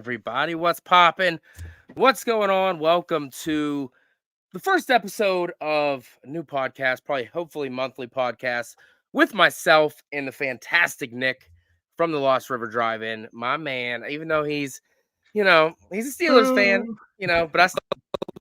everybody? What's popping? What's going on? Welcome to the first episode of a new podcast, probably hopefully monthly podcast with myself and the fantastic Nick from the Lost River Drive-In. My man, even though he's a Steelers fan, but I still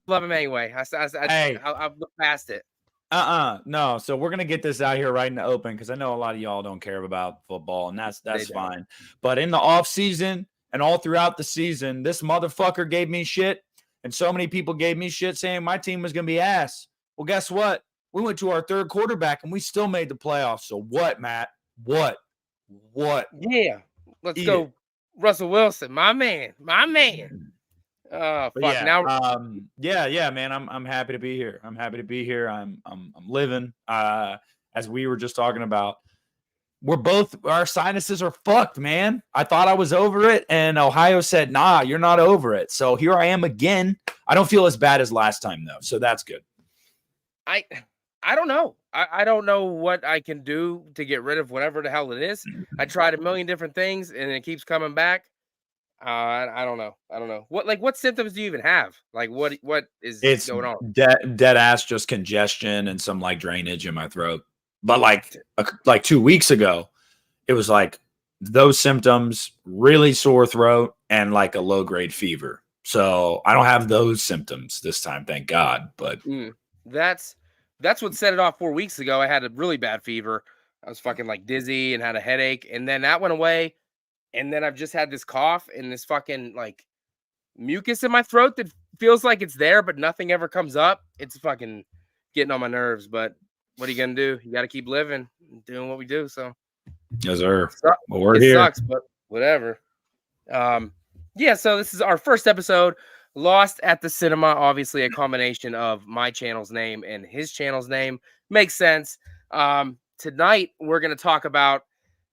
love him anyway. I've looked past it. No. So we're gonna get this out here right in the open because I know a lot of y'all don't care about football, and that's fine. But in the off season and all throughout the season, this motherfucker gave me shit, and so many people gave me shit saying my team was gonna be ass. Well, guess what? We went to our third quarterback and we still made the playoffs. So what, Matt? What? Yeah, let's go, Russell Wilson, my man. Oh fuck! Yeah, man. I'm happy to be here. I'm living. As we were just talking about, our sinuses are fucked, man. I thought I was over it, and Ohio said, "Nah, you're not over it." So here I am again. I don't feel as bad as last time though, so that's good. I don't know. I don't know what I can do to get rid of whatever the hell it is. I tried a million different things, and it keeps coming back. I don't know. What symptoms do you even have? Like what is going on? Dead ass, just congestion and some like drainage in my throat. But like 2 weeks ago, it was like those symptoms, really sore throat and like a low grade fever. So I don't have those symptoms this time, thank God. But that's what set it off 4 weeks ago. I had a really bad fever. I was fucking like dizzy and had a headache, and then that went away. And then I've just had this cough and this fucking like mucus in my throat that feels like it's there, but nothing ever comes up. It's fucking getting on my nerves. But what are you gonna do? You got to keep living, doing what we do. So, yes, sir. Well, we're here. Sucks, but whatever. Yeah. So this is our first episode. Lost at the Cinema. Obviously, a combination of my channel's name and his channel's name makes sense. Tonight we're gonna talk about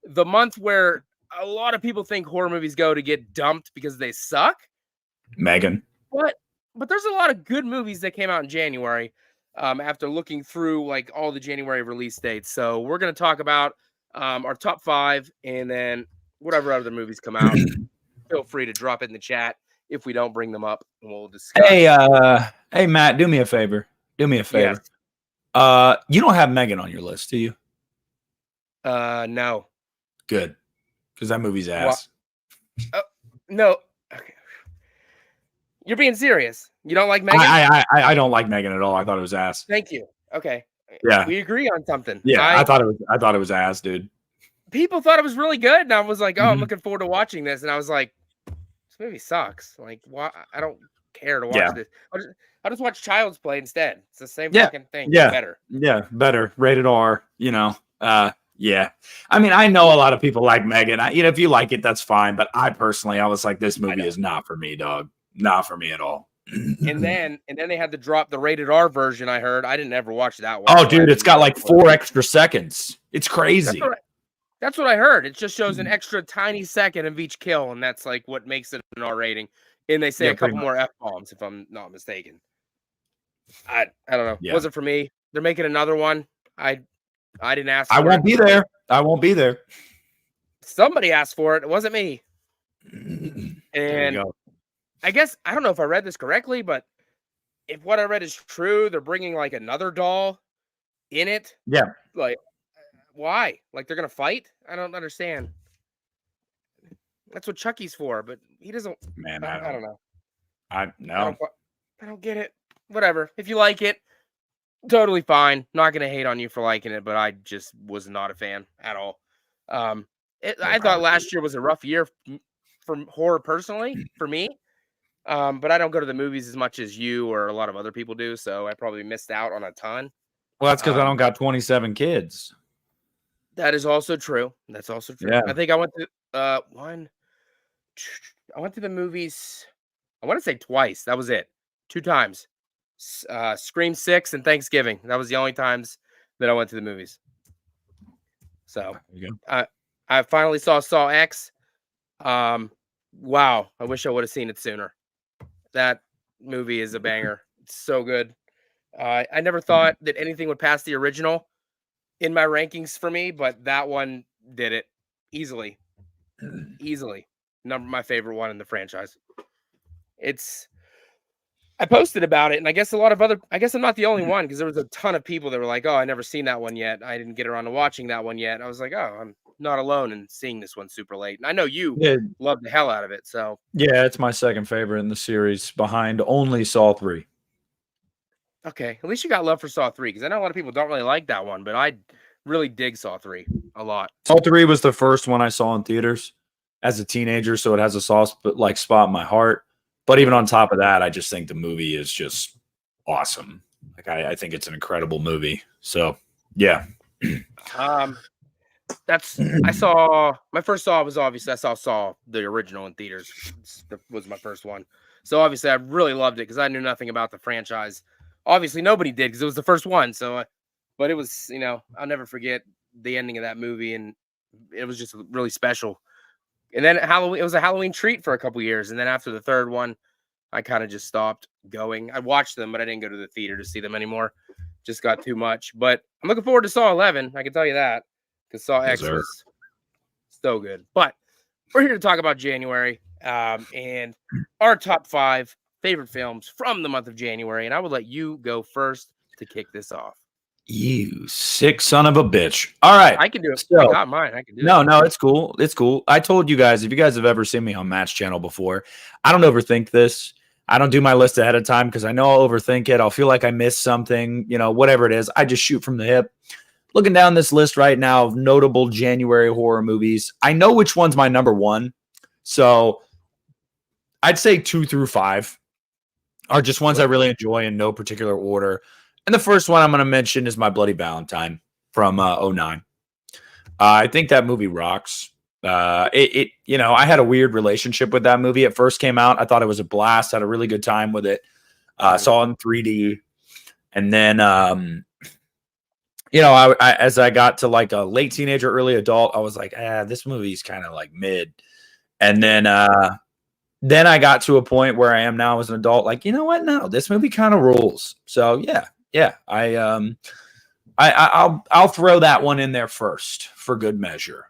the month where a lot of people think horror movies go to get dumped because they suck. Megan. But there's a lot of good movies that came out in January after looking through like all the January release dates. So we're going to talk about our top 5 and then whatever other movies come out. Feel free to drop it in the chat if we don't bring them up and we'll discuss. Hey, Matt, do me a favor. Yes. You don't have Megan on your list, do you? No. Good. Because that movie's ass. No. Okay. You're being serious. You don't like Megan? I don't like Megan at all. I thought it was ass. Thank you. Okay. Yeah. We agree on something. Yeah, I thought it was ass, dude. People thought it was really good, and I was like, I'm looking forward to watching this. And I was like, this movie sucks. Like, why? I don't care to watch this. I'll just watch Child's Play instead. It's the same fucking thing. Yeah. Better. Yeah, better. Rated R, Yeah. I mean, I know a lot of people like Megan. If you like it, that's fine. But I was like, this movie is not for me, dog. Not for me at all. and then they had to drop the rated R version. I heard. I didn't ever watch that one. Oh, dude, it's got like 4 extra seconds. It's crazy. That's what I heard. It just shows an extra tiny second of each kill, and that's like what makes it an R rating. And they say a couple more F-bombs, if I'm not mistaken. I don't know. Yeah. Wasn't for me. They're making another one. I didn't ask for it. I won't be there. Somebody asked for it. It wasn't me. And I guess, I don't know if I read this correctly, but if what I read is true, they're bringing like another doll in it. Yeah. Like, why? Like they're going to fight? I don't understand. That's what Chucky's for, but he doesn't. Man, I don't know. I don't get it. Whatever. If you like it, totally fine. Not going to hate on you for liking it, but I just was not a fan at all. I thought last year was a rough year for horror personally, for me. But I don't go to the movies as much as you or a lot of other people do, so I probably missed out on a ton. Well, that's because I don't got 27 kids. That is also true. That's also true. Yeah. I think I went to I went to the movies, I want to say twice. That was it. 2 times. Scream 6 and Thanksgiving. That was the only times that I went to the movies. So I finally saw X. Wow. I wish I would have seen it sooner. That movie is a banger. It's so good. I never thought that anything would pass the original in my rankings for me, but that one did it easily. My favorite one in the franchise. I posted about it, and I guess I'm not the only one because there was a ton of people that were like, "Oh, I never seen that one yet. I didn't get around to watching that one yet." I was like, "Oh, I'm not alone in seeing this one super late." And I know you Yeah, love the hell out of it, so yeah, it's my second favorite in the series, behind only Saw 3. okay. At least you got love for Saw 3 because I know a lot of people don't really like that one, but I really dig Saw 3 a lot. Saw 3 was the first one I saw in theaters as a teenager, so it has a soft spot in my heart. But even on top of that, I just think the movie is just awesome. Like I think it's an incredible movie. So yeah. Um, I saw my first Saw was obviously I saw the original in theaters. That was my first one, so obviously I really loved it because I knew nothing about the franchise. Obviously, nobody did because it was the first one. But it was I'll never forget the ending of that movie, and it was just really special. And then Halloween, it was a Halloween treat for a couple years, and then after the third one, I kind of just stopped going. I watched them, but I didn't go to the theater to see them anymore. Just got too much. But I'm looking forward to Saw 11. I can tell you that because Saw Yes, X sir. was so good. But we're here to talk about January and our top 5 favorite films from the month of January. And I would let you go first to kick this off. You sick son of a bitch. All right. I can do it. I So, got mine. I can do it. no, it's cool. It's cool. I told you guys, if you guys have ever seen me on Match Channel before, I don't overthink this. I don't do my list ahead of time because I know I'll overthink it. I'll feel like I missed something, whatever it is. I just shoot from the hip. Looking down this list right now of notable January horror movies, I know which one's my number one. So I'd say 2 through 5 are just ones I really enjoy in no particular order. And the first one I'm going to mention is My Bloody Valentine from 09. I think that movie rocks. I had a weird relationship with that movie. It first came out. I thought it was a blast. Had a really good time with it. Saw it in 3D. And then, as I got to like a late teenager, early adult, I was like, this movie's kind of like mid. And then I got to a point where I am now as an adult, like, you know what? No, this movie kind of rules. So yeah. I'll throw that one in there first for good measure.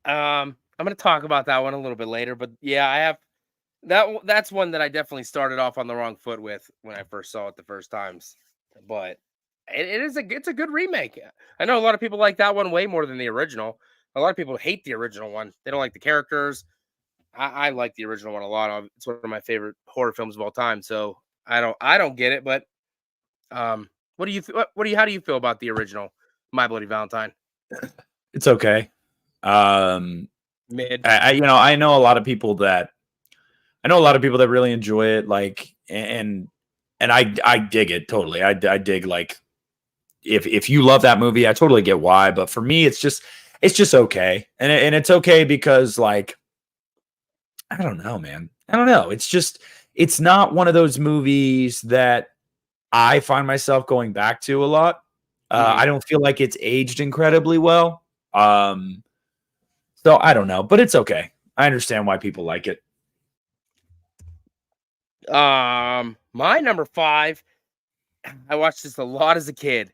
I'm going to talk about that one a little bit later, but yeah, I have that's one that I definitely started off on the wrong foot with when I first saw it the first times. But it's a good remake. I know a lot of people like that one way more than the original. A lot of people hate the original one. They don't like the characters. I like the original one a lot. It's one of my favorite horror films of all time. So I don't get it, but how do you feel about the original My Bloody Valentine? It's okay. Mid. I know a lot of people that really enjoy it, like, and I dig it totally. I dig, like, if you love that movie, I totally get why. But for me, it's just okay, and it's okay because, like, I don't know, man. I don't know. It's not one of those movies that I find myself going back to a lot. I don't feel like it's aged incredibly well. So I don't know, but it's okay. I understand why people like it. My number 5, I watched this a lot as a kid.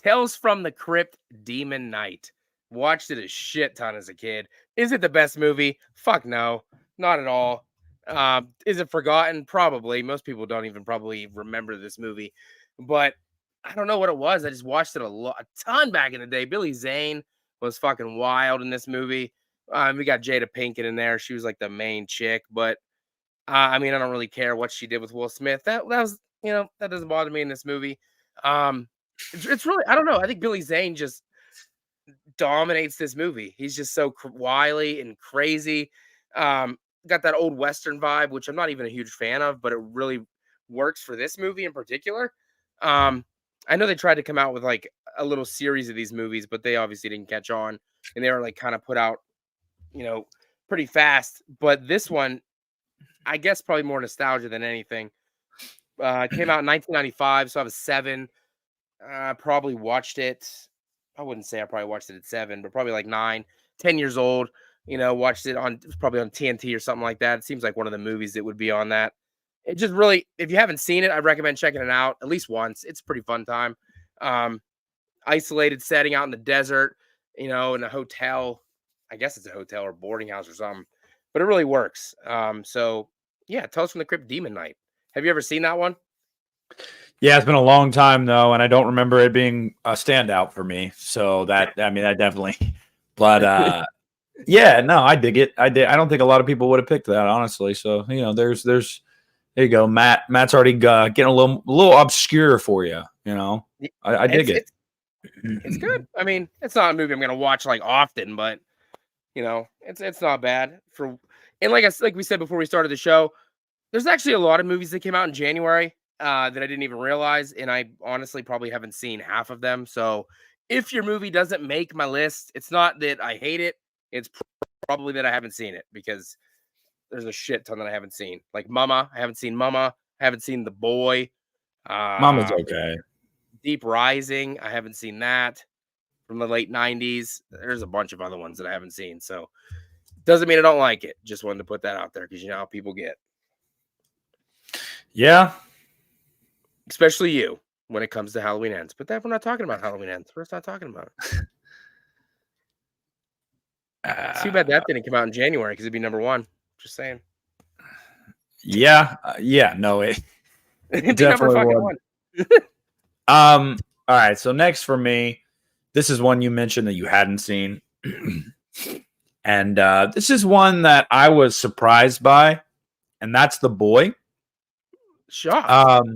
Tales from the Crypt, Demon Knight. Watched it a shit ton as a kid. Is it the best movie? Fuck no, not at all. Is it forgotten? Probably. Most people don't even probably remember this movie, but I don't know what it was. I just watched it a ton back in the day. Billy Zane was fucking wild in this movie. We got Jada Pinkett in there. She was like the main chick, but I mean, I don't really care what she did with Will Smith. That was, that doesn't bother me in this movie. Um, it's really, I don't know. I think Billy Zane just dominates this movie. He's just so wily and crazy. Got that old Western vibe, which I'm not even a huge fan of, but it really works for this movie in particular. I know they tried to come out with like a little series of these movies, but they obviously didn't catch on, and they were like kind of put out, pretty fast. But this one, I guess probably more nostalgia than anything. It came out in 1995, so I was 7. I probably watched it. I wouldn't say I probably watched it at 7, but probably like 9, 10 years old. Watched it probably on TNT or something like that. It seems like one of the movies that would be on that. It just really, if you haven't seen it, I recommend checking it out at least once. It's a pretty fun time. Isolated setting out in the desert, in a hotel. I guess it's a hotel or boarding house or something. but it really works. So yeah, Tales from the Crypt Demon Knight. Have you ever seen that one? Yeah, it's been a long time though, and I don't remember it being a standout for me. So that definitely. But yeah, no, I dig it. I did. I don't think a lot of people would have picked that, honestly. So there's there you go. Matt's already getting a little obscure for you. I dig it. It's good. I mean, it's not a movie I'm gonna watch like often, but it's not bad for. And like we said before we started the show, there's actually a lot of movies that came out in January that I didn't even realize, and I honestly probably haven't seen half of them. So if your movie doesn't make my list, it's not that I hate it. It's probably that I haven't seen it because there's a shit ton that I haven't seen. Like Mama, I haven't seen Mama. I haven't seen The Boy. Mama's okay. Deep Rising, I haven't seen that from the late 90s. There's a bunch of other ones that I haven't seen. So doesn't mean I don't like it. Just wanted to put that out there because you know how people get. Yeah. Especially you when it comes to Halloween Ends. But we're not talking about Halloween Ends. We're just not talking about it. It's too bad that didn't come out in January because it'd be number one. Just saying. Yeah. No, it definitely would. All right. So next for me, this is one you mentioned that you hadn't seen. And this is one that I was surprised by, and that's The Boy. Shocked.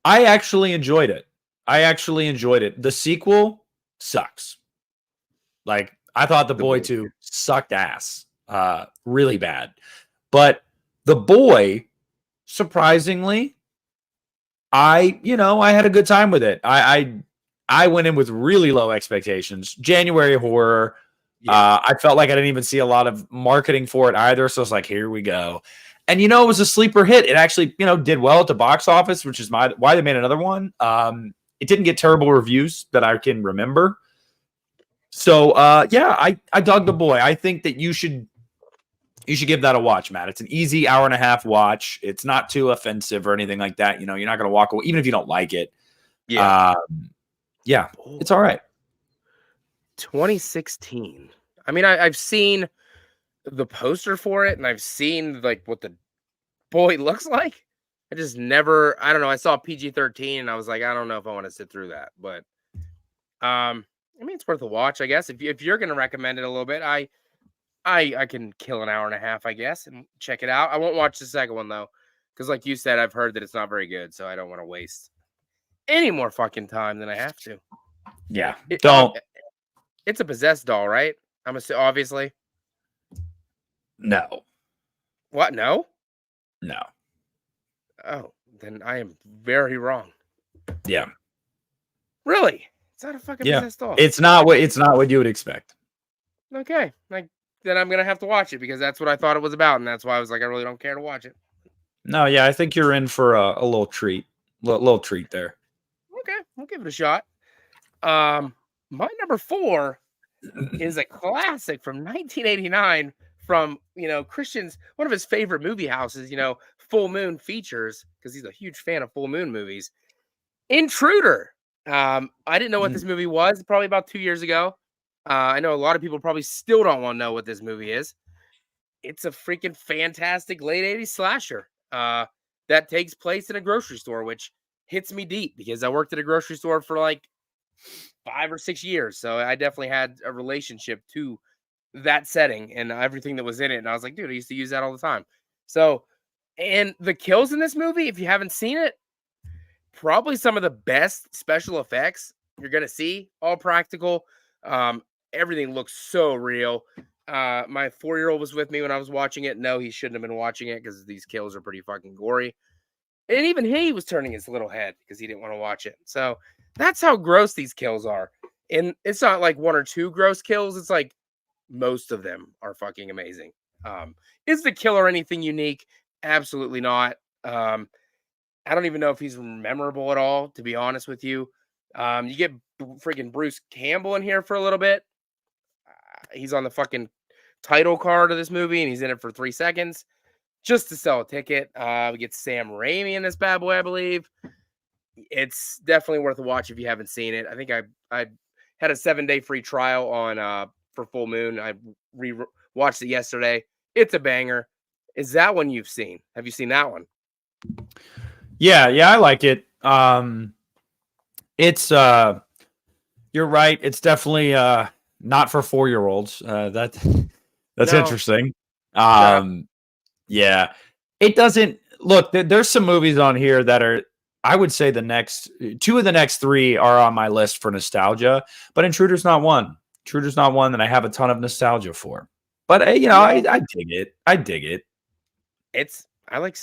I actually enjoyed it. The sequel sucks. Like, I thought The Boy 2 sucked ass. Really bad. But The Boy, surprisingly, I had a good time with it. I went in with really low expectations. January horror. Yeah. I felt like I didn't even see a lot of marketing for it either. So it's like, here we go. And, it was a sleeper hit. It actually, did well at the box office, which is why they made another one. It didn't get terrible reviews that I can remember. So, yeah, I dug The Boy. I think that you should give that a watch, Matt. It's an easy hour-and-a-half watch. It's not too offensive or anything like that. You're not going to walk away, even if you don't like it. Yeah. Yeah, it's all right. 2016. I mean, I've seen the poster for it, and I've seen like what the boy looks like. I just never. I don't know. I saw PG-13, and I was like, I don't know if I want to sit through that. But I mean, it's worth a watch, I guess. If you're going to recommend it a little bit, I can kill an hour and a half, I guess, and check it out. I won't watch the second one though, because like you said, I've heard that it's not very good, so I don't want to waste any more fucking time than I have to. Yeah, don't. It's a possessed doll, right? Obviously. No. What? No. No. Oh, then I am very wrong. Yeah. Really? It's not a fucking possessed doll. It's not what you would expect. Okay, then I'm gonna have to watch it because that's what I thought it was about, and that's why I was like, I really don't care to watch it. No, yeah, I think you're in for a little treat, little treat there. Okay, we'll give it a shot. My number 4 is a classic from 1989 from Christian's one of his favorite movie houses. Full Moon Features, because he's a huge fan of full moon movies. Intruder. I didn't know what this movie was probably about 2 years ago. I know a lot of people probably still don't want to know what this movie is. It's a freaking fantastic late 80s slasher that takes place in a grocery store, which hits me deep because I worked at a grocery store for like 5 or 6 years. So I definitely had a relationship to that setting and everything that was in it. And I was like, dude, I used to use that all the time. So, and the kills in this movie, if you haven't seen it, probably some of the best special effects you're going to see, all practical. Everything looks so real. My 4-year-old was with me when I was watching it. No, he shouldn't have been watching it because these kills are pretty fucking gory. And even he was turning his little head because he didn't want to watch it. So that's how gross these kills are. And it's not like 1 or 2 gross kills. It's like most of them are fucking amazing. Is the killer anything unique? Absolutely not. I don't even know if he's memorable at all, to be honest with you. You get freaking Bruce Campbell in here for a little bit. He's on the fucking title card of this movie, and he's in it for 3 seconds just to sell a ticket. We get Sam Raimi in this bad boy, I believe. It's definitely worth a watch if you haven't seen it. I think I had a 7-day free trial on for Full Moon. I watched it yesterday. It's a banger. Is that one you've seen? Have you seen that one? Yeah, I like it. It's you're right. It's definitely not for 4-year-olds. That's No. interesting. No. Yeah. It doesn't look, there's some movies on here that are, I would say the next 2 of the next 3 are on my list for nostalgia, but Intruder's not one. Intruder's not one that I have a ton of nostalgia for. But I dig it. I dig it. I like,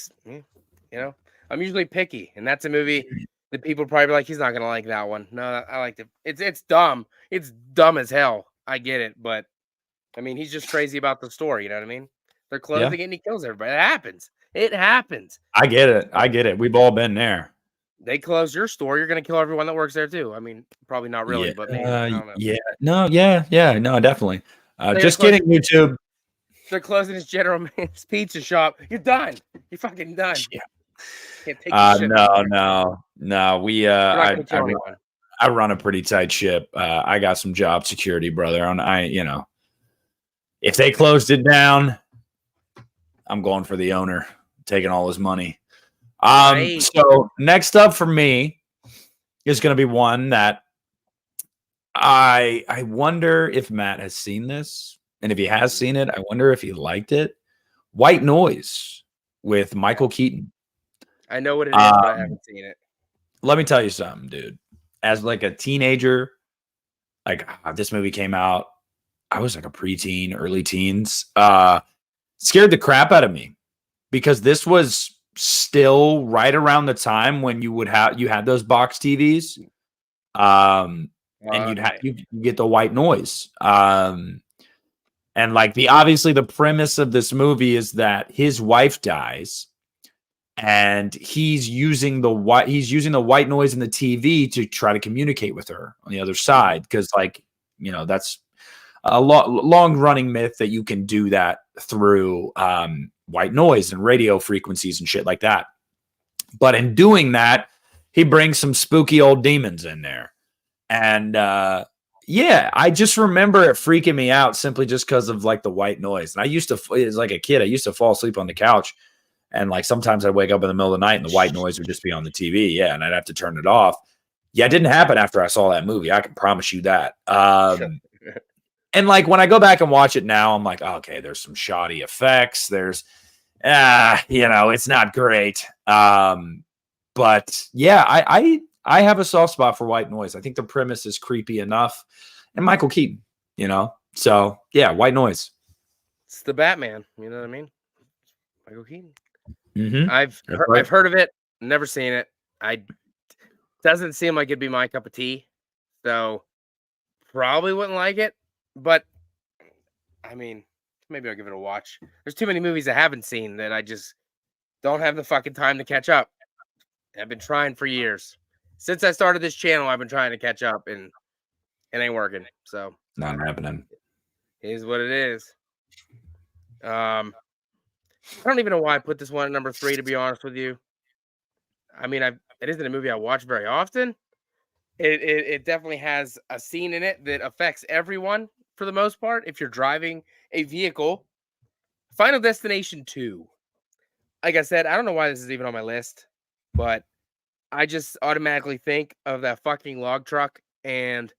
I'm usually picky, and that's a movie that people probably be like, he's not gonna like that one. No, I liked it. It's dumb. It's dumb as hell. I get it, but I mean, he's just crazy about the story. You know what I mean? They're closing it and he kills everybody. It happens. It happens. I get it. I get it. We've all been there. They close your store, you're gonna kill everyone that works there too. I mean, probably not really, but maybe. I don't know. Yeah. No, yeah. No, definitely. Just close kidding, YouTube. They're closing his General Man's pizza shop. You're done. You're fucking done. Yeah. Can't take this shit No. We I run a pretty tight ship. I got some job security, brother. And if they closed it down, I'm going for the owner, taking all his money. Right. So next up for me is going to be one that I wonder if Matt has seen this, and if he has seen it, I wonder if he liked it. White Noise with Michael Keaton. I know what it is, but I haven't seen it. Let me tell you something, dude. As like a teenager, like this movie came out, I was like a preteen, early teens. Scared the crap out of me because this was still right around the time when you had those box TVs, and you get the white noise. And like obviously the premise of this movie is that his wife dies, and he's using the white noise in the TV to try to communicate with her on the other side, because that's a long running myth that you can do that through white noise and radio frequencies and shit like that. But in doing that, he brings some spooky old demons in there. And I just remember it freaking me out simply just because of like the white noise. And as like a kid, I used to fall asleep on the couch, and like sometimes I'd wake up in the middle of the night and the white noise would just be on the TV. Yeah, and I'd have to turn it off. Yeah, it didn't happen after I saw that movie. I can promise you that. And like when I go back and watch it now, I'm like, okay, there's some shoddy effects. There's, it's not great. But yeah, I have a soft spot for white noise. I think the premise is creepy enough, and Michael Keaton, so yeah, white noise. It's the Batman. You know what I mean? Michael Keaton. Mm-hmm. I've heard of it, never seen it. Doesn't seem like it'd be my cup of tea, so probably wouldn't like it. But I mean, maybe I'll give it a watch. There's too many movies I haven't seen that I just don't have the fucking time to catch up. I've been trying for years. Since I started this channel, I've been trying to catch up, and it ain't working. So not happening. It is what it is. I don't even know why I put this one at number 3, to be honest with you. I mean, it isn't a movie I watch very often. It definitely has a scene in it that affects everyone for the most part. If you're driving a vehicle, Final Destination 2. Like I said, I don't know why this is even on my list, but I just automatically think of that fucking log truck, and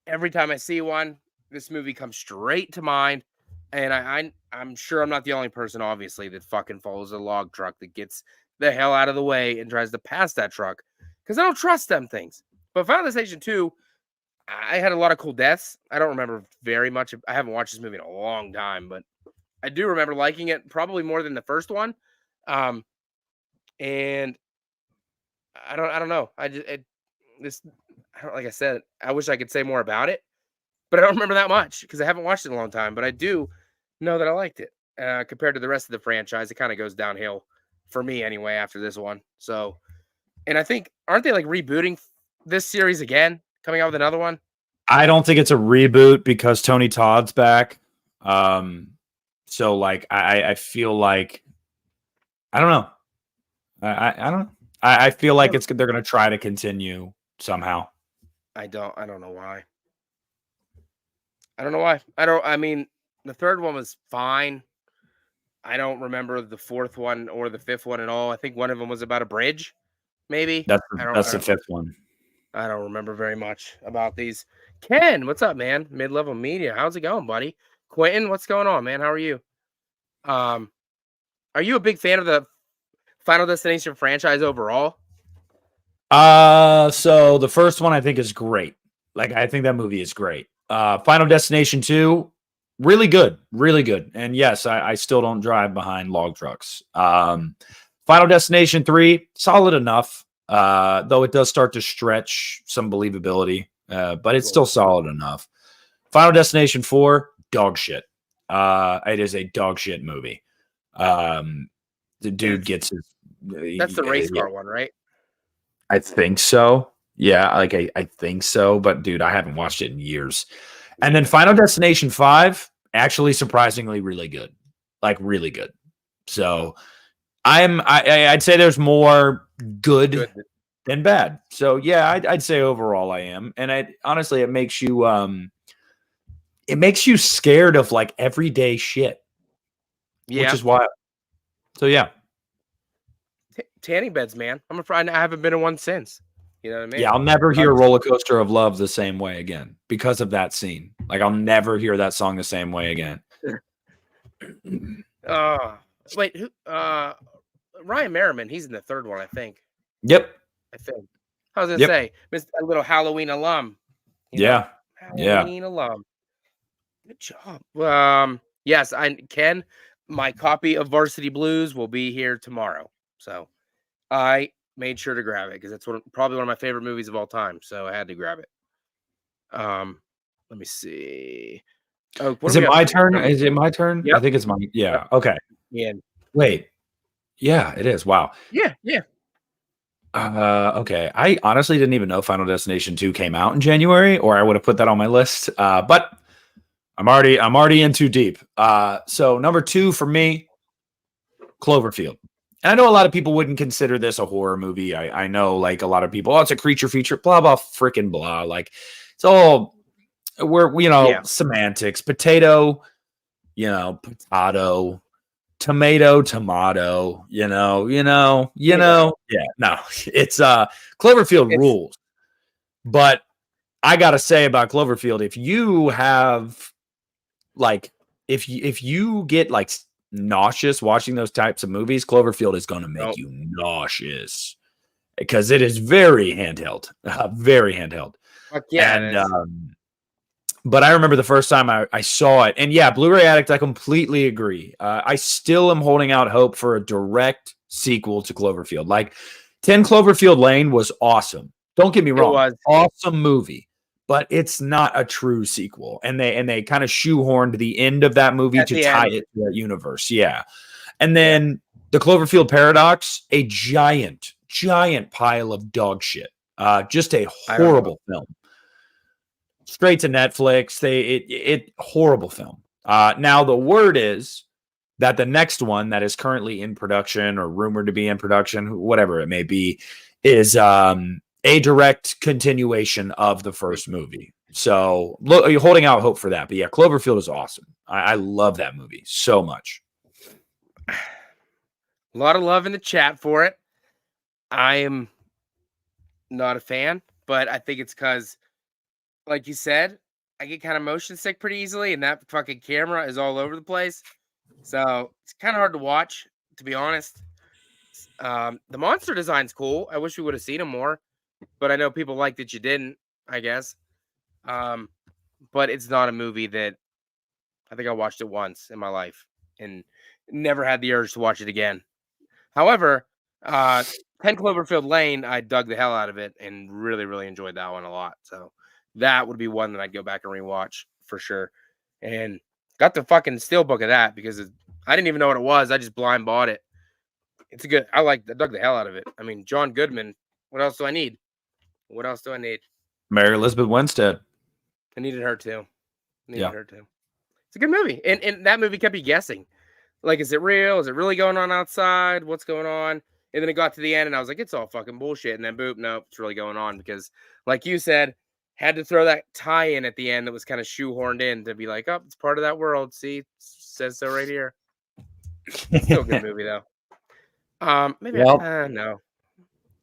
every time I see one, this movie comes straight to mind. And I'm sure I'm not the only person, obviously, that fucking follows a log truck that gets the hell out of the way and tries to pass that truck, because I don't trust them things. But Final Destination 2, I had a lot of cool deaths. I don't remember very much. I haven't watched this movie in a long time, but I do remember liking it probably more than the first one. And I don't know. Like I said, I wish I could say more about it, but I don't remember that much because I haven't watched it in a long time. But I do know that I liked it. Compared to the rest of the franchise, it kind of goes downhill for me anyway after this one. So, and I think, aren't they like rebooting this series again, coming out with another one? I don't think it's a reboot because Tony Todd's back. So like I feel like I don't know. I don't know. I feel like they're gonna try to continue somehow. I don't know why. I don't know why. I mean, the third one was fine. I don't remember the fourth one or the fifth one at all. I think one of them was about a bridge, maybe. That's the fifth one. I don't remember very much about these. Ken, what's up, man? Mid-level media. How's it going, buddy? Quentin, what's going on, man? How are you? Are you a big fan of the Final Destination franchise overall? So the first one I think is great. Like, I think that movie is great. Final Destination 2, really good, really good. And yes, I still don't drive behind log trucks. Final Destination 3, solid enough. Though it does start to stretch some believability, but it's still solid enough. Final Destination 4, dog shit. It is a dog shit movie. The dude gets his. That's the race car one, right? I think so. Yeah, like I think so. But dude, I haven't watched it in years. And then Final Destination 5, actually surprisingly really good. Like really good. So I'd say there's more good than bad. So yeah, I'd say overall I am. And honestly it makes you scared of like everyday shit. Yeah. Which is wild. So yeah. Tanning beds, man. I'm afraid I haven't been in one since. You know what I mean? Yeah, I'll never hear Roller Coaster of Love the same way again because of that scene. Like, I'll never hear that song the same way again. Wait, who? Ryan Merriman. He's in the third one, I think. Yep. I think. I was gonna say, a little Halloween alum. Halloween alum. Good job. Yes, Ken. My copy of Varsity Blues will be here tomorrow, so I made sure to grab it because it's probably one of my favorite movies of all time. So I had to grab it. Let me see. Oh, is it my turn? Is it my turn? Yep. I think it's my. Yeah. Okay. Yeah. Wait. Yeah, it is. Wow. Yeah. Okay. I honestly didn't even know Final Destination 2 came out in January, or I would have put that on my list. But I'm already in too deep. So number 2 for me, Cloverfield. And I know a lot of people wouldn't consider this a horror movie. I know, like, a lot of people, it's a creature feature, blah, blah, freaking blah. Like, it's all, semantics. Potato, potato, tomato, Yeah, no. It's Cloverfield rules. But I got to say about Cloverfield, if you have, like, if you get, like, nauseous watching those types of movies, Cloverfield is going to make you nauseous because it is very handheld, very handheld. But I remember the first time I saw it, and yeah, Blu-ray Addict, I completely agree. I still am holding out hope for a direct sequel to Cloverfield. Like 10 Cloverfield Lane was awesome. Don't get me wrong, awesome movie. But it's not a true sequel, and they kind of shoehorned the end of that movie to tie it to that universe. Yeah, and then the Cloverfield Paradox, a giant pile of dog shit. Just a horrible film. Straight to Netflix. It horrible film. Now the word is that the next one that is currently in production or rumored to be in production, whatever it may be, is a direct continuation of the first movie. So look, you're holding out hope for that. But yeah, Cloverfield is awesome. I love that movie so much. A lot of love in the chat for it. I am not a fan, but I think it's because, like you said, I get kind of motion sick pretty easily, and that fucking camera is all over the place. So it's kind of hard to watch, to be honest. The monster design's cool. I wish we would have seen them more. But I know people like that you didn't, I guess. But it's not a movie that I think I watched it once in my life and never had the urge to watch it again. However, 10 Cloverfield Lane, I dug the hell out of it and really, really enjoyed that one a lot. So that would be one that I'd go back and rewatch for sure. And got the fucking steelbook of that because I didn't even know what it was. I just blind bought it. It's a good. I dug the hell out of it. I mean, John Goodman. What else do I need? What else do I need? Mary Elizabeth Winstead. I needed her too. Her too. It's a good movie. And that movie kept you guessing. Like, is it real? Is it really going on outside? What's going on? And then it got to the end and I was like, it's all fucking bullshit. And then boop, no, it's really going on because, like you said, had to throw that tie in at the end that was kind of shoehorned in to be like, oh, it's part of that world. See, it says so right here. Still a good movie though. Maybe Well, no.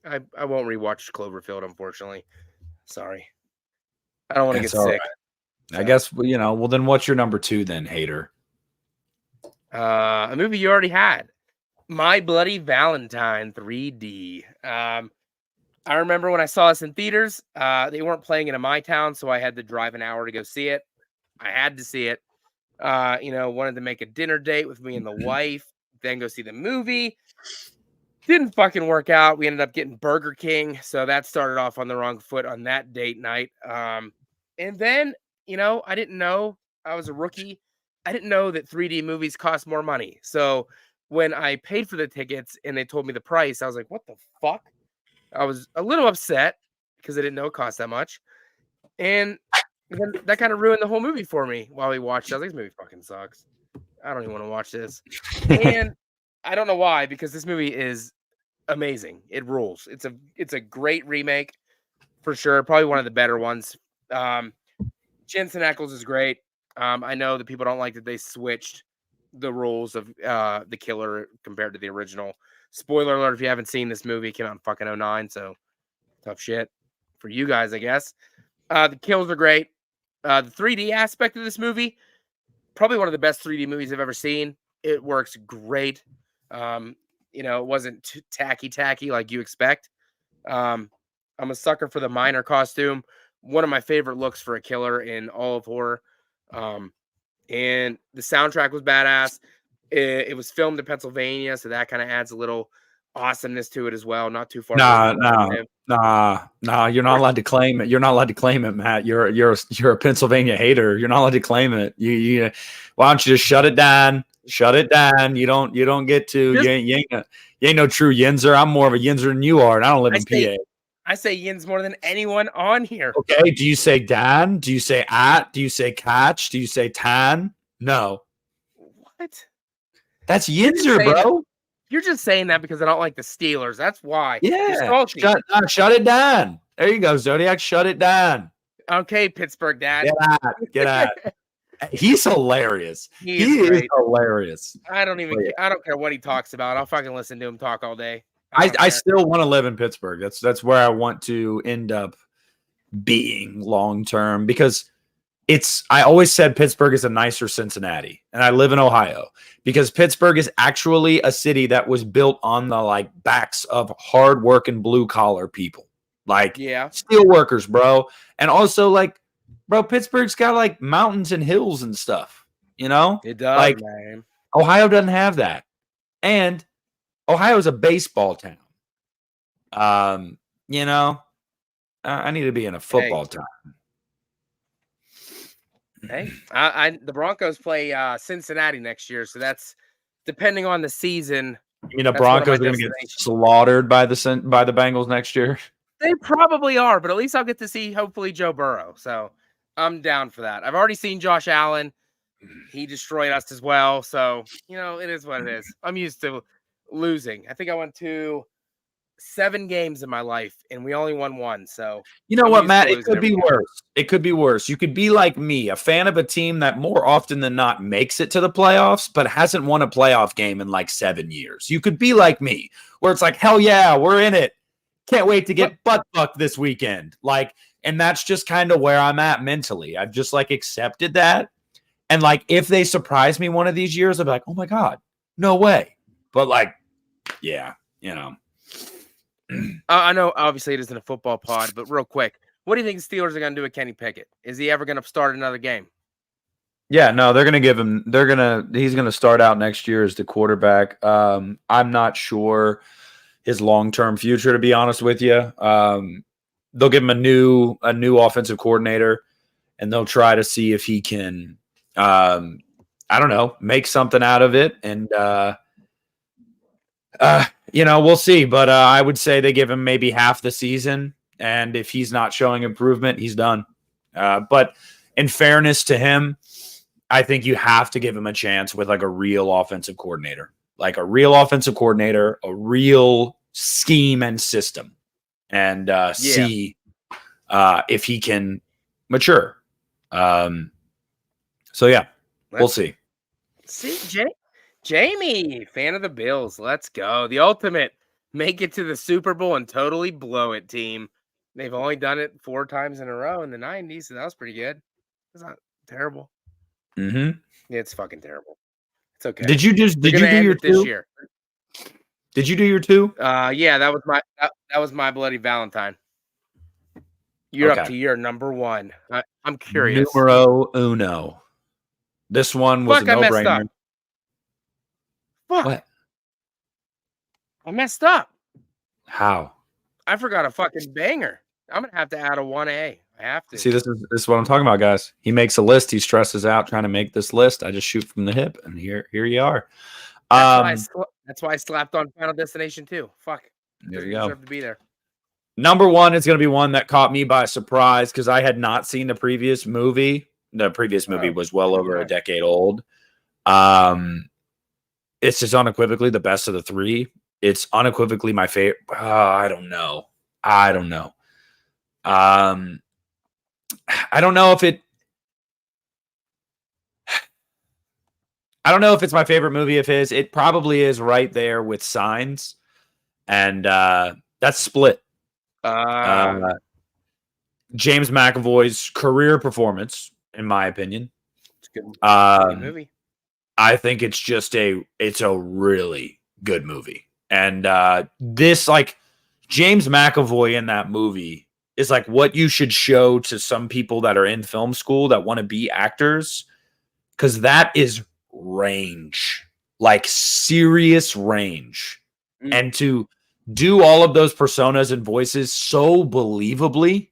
I won't rewatch Cloverfield, unfortunately. Sorry. I don't want to get that's all right. sick. I guess well then what's your number 2 then, hater? A movie you already had. My Bloody Valentine 3D. I remember when I saw this in theaters, they weren't playing it in my town, so I had to drive an hour to go see it. I had to see it. Wanted to make a dinner date with me and the wife, then go see the movie. Didn't fucking work out. We ended up getting Burger King, so that started off on the wrong foot on that date night. And then, I didn't know. I was a rookie. I didn't know that 3D movies cost more money. So when I paid for the tickets and they told me the price, I was like, what the fuck? I was a little upset because I didn't know it cost that much. And then that kind of ruined the whole movie for me while we watched it. I was like, this movie fucking sucks. I don't even want to watch this. And I don't know why, because this movie is amazing. It rules. It's a great remake for sure. Probably one of the better ones. Jensen Ackles is great. I know that people don't like that they switched the rules of the killer compared to the original. Spoiler alert, if you haven't seen this movie, it came out in fucking 2009, so tough shit for you guys, I guess. The kills are great. The 3D aspect of this movie, probably one of the best 3D movies I've ever seen. It works great. It wasn't too tacky like you expect. I'm a sucker for the miner costume. One of my favorite looks for a killer in all of horror. And the soundtrack was badass. It was filmed in Pennsylvania, so that kind of adds a little awesomeness to it as well. Not too far. Nah. You're not allowed to claim it. You're not allowed to claim it, Matt. You're a Pennsylvania hater. You're not allowed to claim it. You why don't you just shut it down? Shut it down. You don't get to. You ain't no true Yinzer. I'm more of a Yinzer than you are, and I don't live in PA. I say Yins more than anyone on here. Okay. Do you say Dan? Do you say at? Do you say catch? Do you say tan? No. What? That's Yinzer, bro. You're just saying that because I don't like the Steelers. That's why. Yeah. Shut it down. There you go, Zodiac. Shut it down. Okay, Pittsburgh dad. Get out. He's hilarious. He is hilarious. I don't care what he talks about. I'll fucking listen to him talk all day. I still want to live in Pittsburgh. That's where I want to end up being long term, because I always said Pittsburgh is a nicer Cincinnati, and I live in Ohio because Pittsburgh is actually a city that was built on the backs of hardworking blue collar people, steel workers, bro. And also bro, Pittsburgh's got mountains and hills and stuff, It does, man. Ohio doesn't have that. And Ohio is a baseball town. I need to be in a football town. Hey, the Broncos play Cincinnati next year, so that's depending on the season. You mean the Broncos are going to get slaughtered by the Bengals next year? They probably are, but at least I'll get to see hopefully Joe Burrow. So I'm down for that. I've already seen Josh Allen. He destroyed us as well. So, it is what it is. I'm used to losing. I think I went to 7 games in my life, and we only won 1. So you know what, Matt? It could be worse. It could be worse. You could be like me, a fan of a team that more often than not makes it to the playoffs, but hasn't won a playoff game in 7 years. You could be like me, where it's hell yeah, we're in it. Can't wait to get butt fucked this weekend. And that's just kind of where I'm at mentally. I've just accepted that. And if they surprise me one of these years, I'll be like, oh my God, no way. But yeah, I know obviously it isn't a football pod, but real quick, what do you think the Steelers are going to do with Kenny Pickett? Is he ever going to start another game? Yeah, no, they're going to give him. He's going to start out next year as the quarterback. I'm not sure his long-term future, to be honest with you. They'll give him a new offensive coordinator, and they'll try to see if he can, I don't know, make something out of it. And we'll see. But I would say they give him maybe half the season, and if he's not showing improvement, he's done. But in fairness to him, I think you have to give him a chance with a real offensive coordinator, a real scheme and system, and see if he can mature. So yeah, we'll see. See, Jamie, fan of the Bills. Let's go. The ultimate make it to the Super Bowl and totally blow it team. They've only done it 4 times in a row in the 90s, so that was pretty good. It's not terrible. Mm-hmm. It's fucking terrible. It's okay. Did you They're gonna do end your it this 2? year. Did you do your 2? Yeah, that was my bloody Valentine. You're up Okay. to your number 1. I'm curious. Numero uno. This one was Fuck, a I messed up. no-brainer. Fuck. What? I messed up. How? I forgot a fucking banger. I'm gonna have to add a 1A. I have to. See, this is what I'm talking about, guys. He makes a list. He stresses out trying to make this list. I just shoot from the hip, and here you are. That's why I slapped on Final Destination 2. Fuck. There you You go. deserve to be there. Number 1 is going to be one that caught me by surprise because I had not seen the previous movie. The previous movie was well over a decade old. It's just unequivocally the best of the 3. It's unequivocally my favorite. I don't know. I don't know if it's my favorite movie of his. It probably is right there with Signs, and that's Split. James McAvoy's career performance, in my opinion. It's a good movie. I think it's a really good movie. And this, like, James McAvoy in that movie is like what you should show to some people that are in film school that want to be actors, because that is range, like serious range. And to do all of those personas and voices so believably,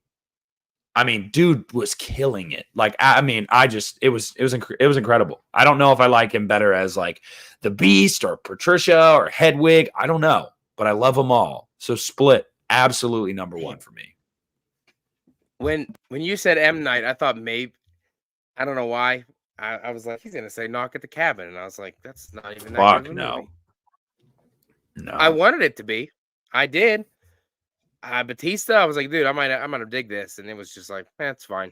I mean, dude was killing it. Like, I mean, it was incredible. I don't know if I like him better as like the Beast or Patricia or Hedwig. I don't know, but I love them all. So Split, absolutely number 1 for me. When you said M. Night, I thought maybe, I don't know why. I was like, he's gonna say Knock at the Cabin, and I was like, that's not even that good of a movie. No. I wanted it to be. I did. Batista, I was like, dude, I'm gonna dig this, and it was just like, it's fine.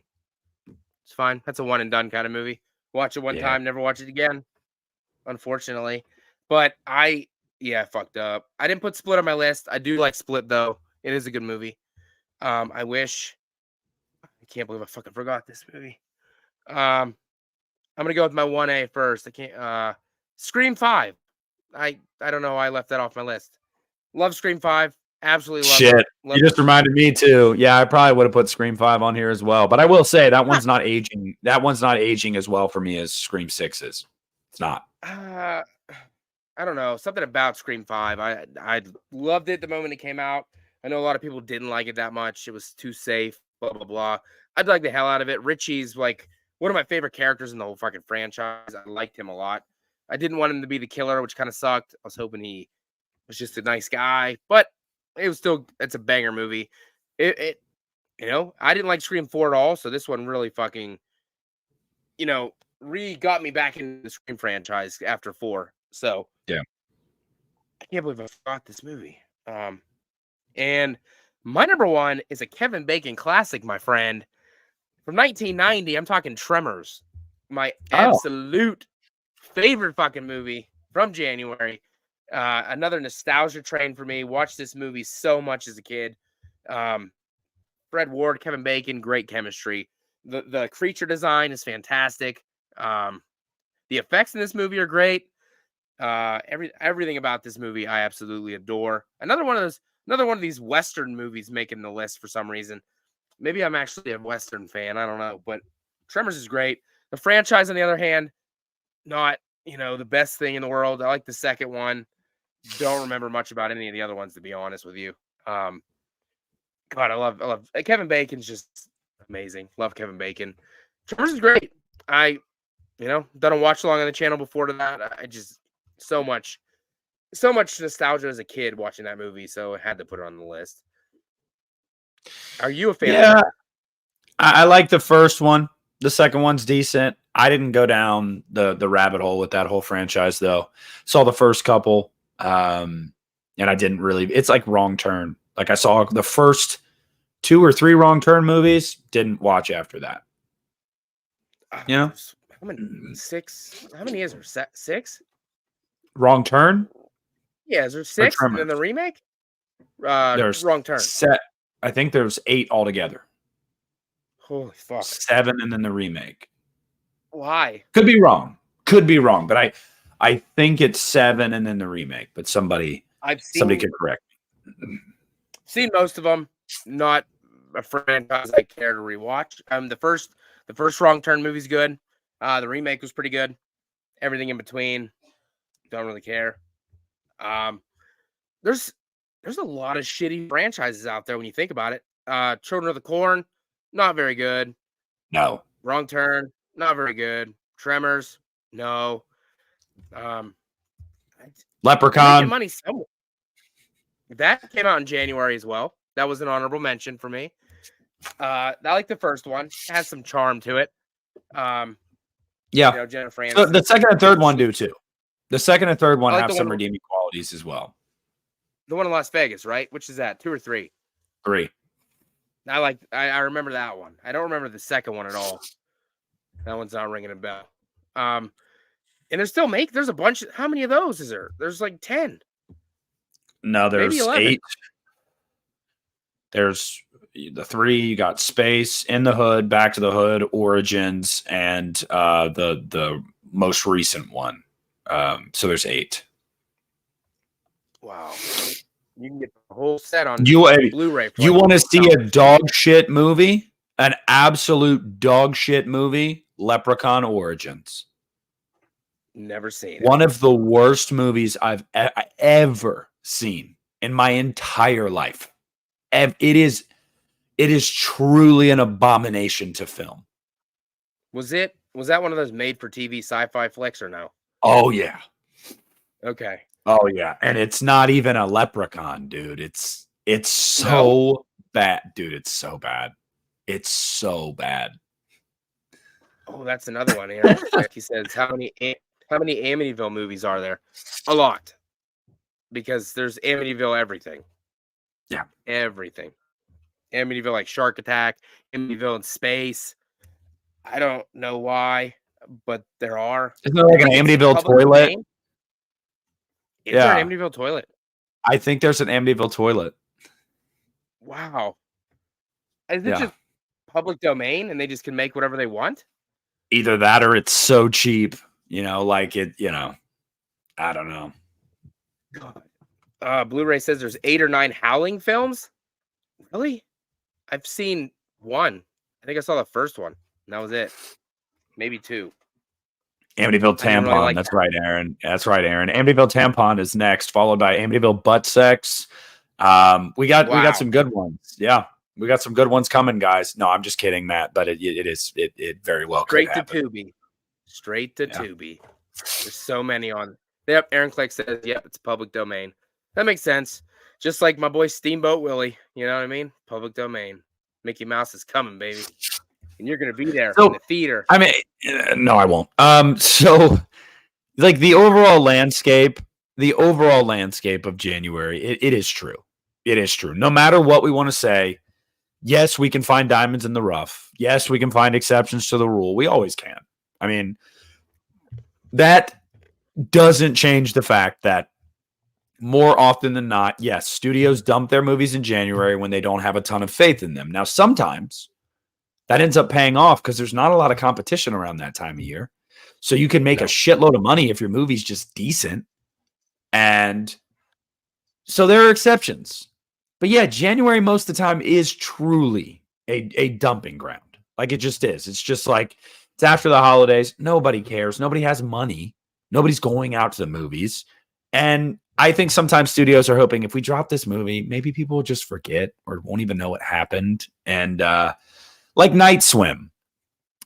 It's fine. That's a one and done kind of movie. Watch it one time, never watch it again. Unfortunately, but I fucked up. I didn't put Split on my list. I do like Split though. It is a good movie. I can't believe I fucking forgot this movie. I'm gonna go with my 1A first. I can't. Scream 5. I don't know why I left that off my list. Love Scream 5. Absolutely love it. You just reminded me too. Yeah, I probably would have put Scream 5 on here as well. But I will say that one's not aging. That one's not aging as well for me as Scream 6 is. It's not. I don't know. Something about Scream 5. I loved it the moment it came out. I know a lot of people didn't like it that much. It was too safe, blah, blah, blah. I'd like the hell out of it. Richie's like one of my favorite characters in the whole fucking franchise. I liked him a lot. I didn't want him to be the killer, which kind of sucked. I was hoping he was just a nice guy, but it's a banger movie. I didn't like Scream 4 at all, so this one really fucking, got me back into the Scream franchise after 4. So yeah, I can't believe I forgot this movie. And my number 1 is a Kevin Bacon classic, my friend, from 1990. I'm talking Tremors, my absolute favorite fucking movie from January. Another nostalgia train for me. Watched this movie so much as a kid. Fred Ward, Kevin Bacon, great chemistry. The creature design is fantastic. The effects in this movie are great. Everything about this movie I absolutely adore. Another one of these Western movies making the list for some reason. Maybe I'm actually a Western fan. I don't know, but Tremors is great. The franchise, on the other hand, not the best thing in the world. I like the second one. Don't remember much about any of the other ones, to be honest with you. God, I love Kevin Bacon's just amazing. Love Kevin Bacon. Tremors is great. I done a watch along on the channel before to that. I just so much nostalgia as a kid watching that movie, so I had to put it on the list. Are you a fan? Yeah, I like the first one. The second one's decent. I didn't go down the rabbit hole with that whole franchise though. Saw the first couple, and I didn't really. It's like Wrong Turn. Like I saw the first 2 or 3 Wrong Turn movies. Didn't watch after that. How many? 6? How many is there? 6? Wrong Turn Yeah, is there or 6 and then the Tremors? remake? There's Wrong Turn. I think there's 8 altogether. Holy fuck. 7 and then the remake. Why? Could be wrong. Could be wrong, but I think it's 7 and then the remake. But somebody could correct me. Seen most of them. Not a franchise I care to rewatch. The first Wrong Turn movie's good. The remake was pretty good. Everything in between, don't really care. There's a lot of shitty franchises out there when you think about it. Children of the Corn, not very good. No. Wrong Turn, not very good. Tremors, no. Leprechaun. Money somewhere. That came out in January as well. That was an honorable mention for me. I like the first one. It has some charm to it. Yeah. Jennifer Aniston. So the second and third one do too. The second and third one like have some redeeming qualities as well. The one in Las Vegas, right? Which is that? 2 or 3? 3. I remember that one. I don't remember the second one at all. That one's not ringing a bell. And there's a bunch. How many of those is there? There's like 10. No, there's 8. There's the 3. You got Space, In the Hood, Back to the Hood, Origins, and the most recent one. So there's 8. Wow. You can get the whole set on Blu-ray. You want to see a dog shit movie? An absolute dog shit movie? Leprechaun Origins. Never seen it. One of the worst movies I've ever seen in my entire life. It is truly an abomination to film. Was that one of those made-for-TV sci-fi flicks or no? Oh, yeah. Okay. Oh, yeah. And it's not even a leprechaun, dude. It's so bad. Dude, it's so bad. It's so bad. Oh, that's another one here. He says, how many Amityville movies are there? A lot. Because there's Amityville everything. Yeah. Everything. Amityville like Shark Attack, Amityville in Space. I don't know why, but there are. Isn't there like an Amityville toilet? Is there an Amityville toilet? I think there's an Amityville toilet. Wow. Is it just public domain and they just can make whatever they want? Either that or it's so cheap, I don't know. God. Blu-ray says there's 8 or 9 Howling films. Really? I've seen 1. I think I saw the first one. And that was it. Maybe 2. Amityville Tampon. Really That's right, Aaron. That's right, Aaron. Amityville Tampon is next, followed by Amityville Butt Sex. We got some good ones. Yeah. We got some good ones coming, guys. No, I'm just kidding, Matt, but it very well could happen. Straight to Tubi. There's so many on. Yep, Aaron Click says, yep, it's public domain. That makes sense. Just like my boy Steamboat Willie. You know what I mean? Public domain. Mickey Mouse is coming, baby. And you're going to be there in the theater. I mean, no, I won't. So, like, the overall landscape of January, it is true. It is true. No matter what we want to say, yes, we can find diamonds in the rough. Yes, we can find exceptions to the rule. We always can. I mean, that doesn't change the fact that more often than not, yes, studios dump their movies in January when they don't have a ton of faith in them. Now, sometimes that ends up paying off because there's not a lot of competition around that time of year. So you can make a shitload of money if your movie's just decent. And so there are exceptions. But yeah, January most of the time is truly a dumping ground. Like, it just is. It's just like, it's after the holidays. Nobody cares. Nobody has money. Nobody's going out to the movies. And I think sometimes studios are hoping if we drop this movie, maybe people will just forget or won't even know what happened. And like Night Swim.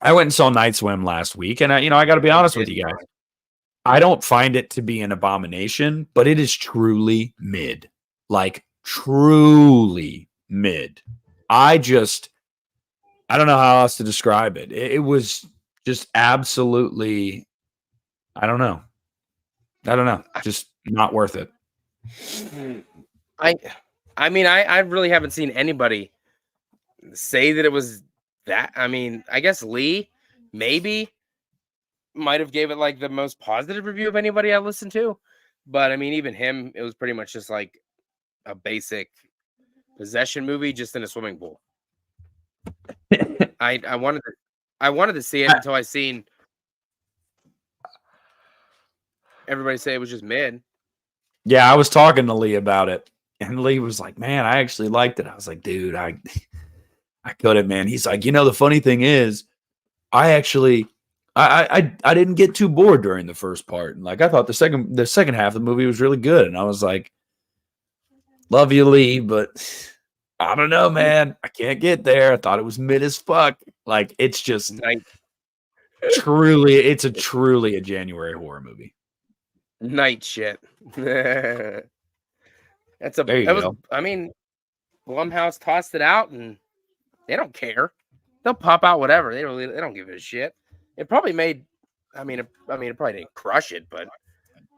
I went and saw Night Swim last week. And, I got to be honest with you guys. I don't find it to be an abomination, but it is truly mid. Like, truly mid. I don't know how else to describe it. It was just absolutely, I don't know. Just not worth it. I mean, I really haven't seen anybody say that it was that. I mean, I guess Lee maybe might have gave it like the most positive review of anybody I listened to. But I mean, even him, it was pretty much just like a basic possession movie, just in a swimming pool. I wanted to see it until I seen everybody say it was just mid. Yeah, I was talking to Lee about it, and Lee was like, "Man, I actually liked it." I was like, "Dude, I couldn't, man." He's like, "The funny thing is, I actually, I didn't get too bored during the first part, and like I thought the second half of the movie was really good." And I was like, "Love you, Lee, but I don't know, man. I can't get there. I thought it was mid as fuck. Like it's just it's truly a January horror movie." Night shit. That's There you go. I mean, Blumhouse tossed it out, and they don't care. They'll pop out whatever. They don't give a shit. It probably made. It probably didn't crush it, but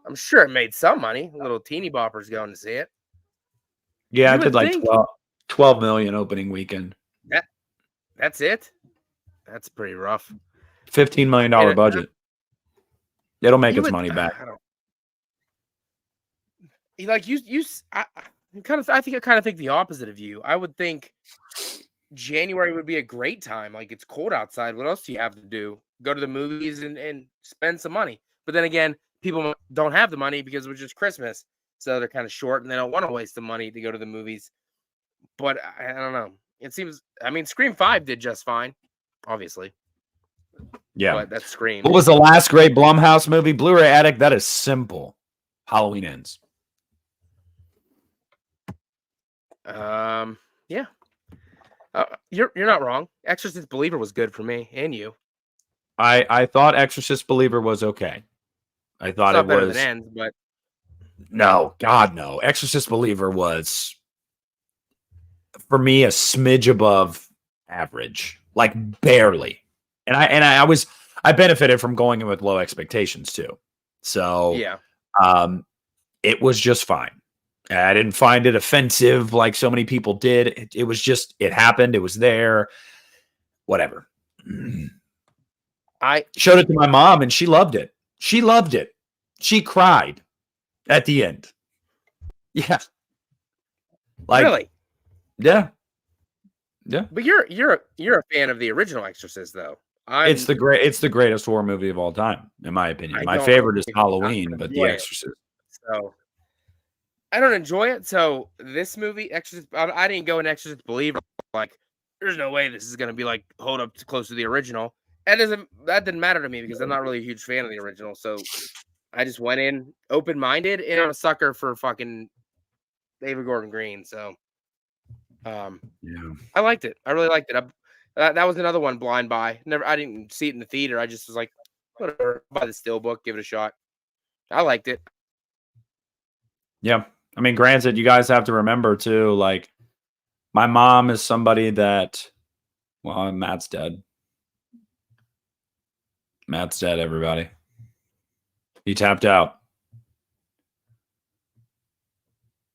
I'm sure it made some money. Little teeny boppers going to see it. Yeah, I did like 12 million opening weekend. That's it. That's pretty rough. $15 million budget. It'll make its money back. I think the opposite of you. I would think January would be a great time. Like it's cold outside. What else do you have to do? Go to the movies and spend some money. But then again, people don't have the money because it was just Christmas. So they're kind of short and they don't want to waste the money to go to the movies. But I don't know. It seems, Scream 5 did just fine, obviously. Yeah. But that's Scream. What was the last great Blumhouse movie? Blu-ray Addict. That is simple. Halloween Ends. Yeah. You're not wrong. Exorcist Believer was good for me and you. I thought Exorcist Believer was okay. I thought it was better than Ends, but no, God no. Exorcist Believer was for me a smidge above average, like barely. And I benefited from going in with low expectations too. So yeah, it was just fine. I didn't find it offensive like so many people did. It was just, it happened. It was there. Whatever. I showed it to my mom and she loved it. She loved it. She cried at the end. Yeah. Like, really? Yeah. Yeah. But you're a fan of the original Exorcist, though. It's the greatest horror movie of all time, in my opinion. My favorite is Halloween, but The Exorcist. So I don't enjoy it. So this movie, Exorcist, I didn't go in Exorcist Believer. Like, there's no way this is gonna be like hold up to close to the original. That didn't matter to me because I'm not really a huge fan of the original. So I just went in open-minded, and I'm a sucker for fucking David Gordon Green. So yeah, I liked it. I really liked it. That was another one blind buy. I didn't see it in the theater. I just was like, whatever, buy the steelbook, give it a shot. I liked it. Yeah. I mean, granted, you guys have to remember too, like my mom is somebody that, well, Matt's dead. Matt's dead, everybody. He tapped out.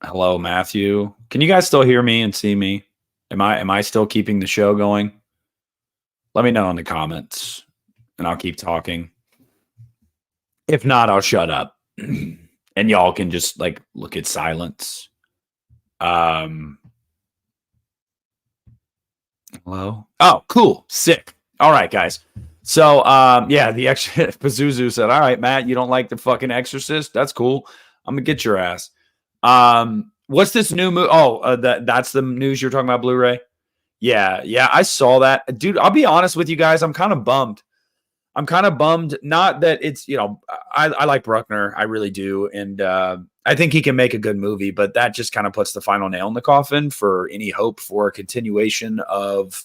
Hello, Matthew. Can you guys still hear me and see me? Am I still keeping the show going? Let me know in the comments and I'll keep talking. If not, I'll shut up. And y'all can just like look at silence. Hello? Oh, cool. Sick. All right, guys. So yeah, the Pazuzu said, all right, Matt, you don't like the fucking Exorcist? That's cool. I'm gonna get your ass. What's this new movie? Oh, that's the news you're talking about, Blu-ray? Yeah, I saw that. Dude, I'll be honest with you guys. I'm kind of bummed. Not that it's, I like Bruckner. I really do. And I think he can make a good movie, but that just kind of puts the final nail in the coffin for any hope for a continuation of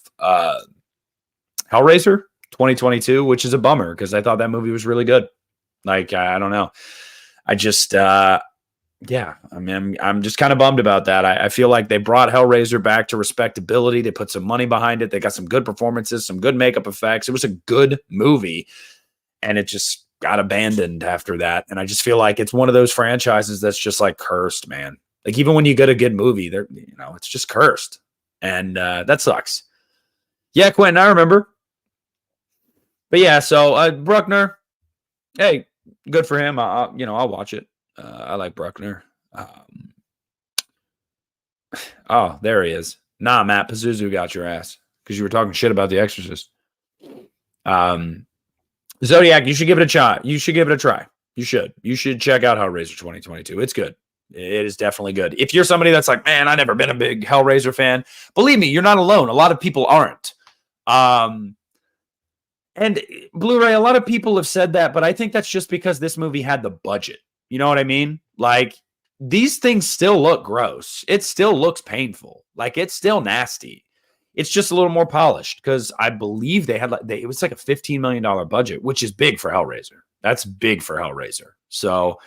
Hellraiser 2022, which is a bummer because I thought that movie was really good. Like, I don't know. I just, yeah, I mean, I'm just kind of bummed about that. I feel like they brought Hellraiser back to respectability. They put some money behind it. They got some good performances, some good makeup effects. It was a good movie, and it just got abandoned after that. And I just feel like it's one of those franchises that's just like cursed, man. Like even when you get a good movie, it's just cursed, and that sucks. Yeah, Quentin, I remember. But yeah, so Bruckner, hey, good for him. I'll watch it. I like Bruckner. Oh, there he is. Nah, Matt Pazuzu got your ass because you were talking shit about The Exorcist. Zodiac, you should give it a try. You should give it a try. You should check out Hellraiser 2022. It's good. It is definitely good. If you're somebody that's like, man, I've never been a big Hellraiser fan, believe me, you're not alone. A lot of people aren't. And Blu-ray, a lot of people have said that, but I think that's just because this movie had the budget. You know what I mean? Like, these things still look gross. It still looks painful. Like, it's still nasty. It's just a little more polished because I believe they had it was like a $15 million budget, which is big for Hellraiser. That's big for Hellraiser. So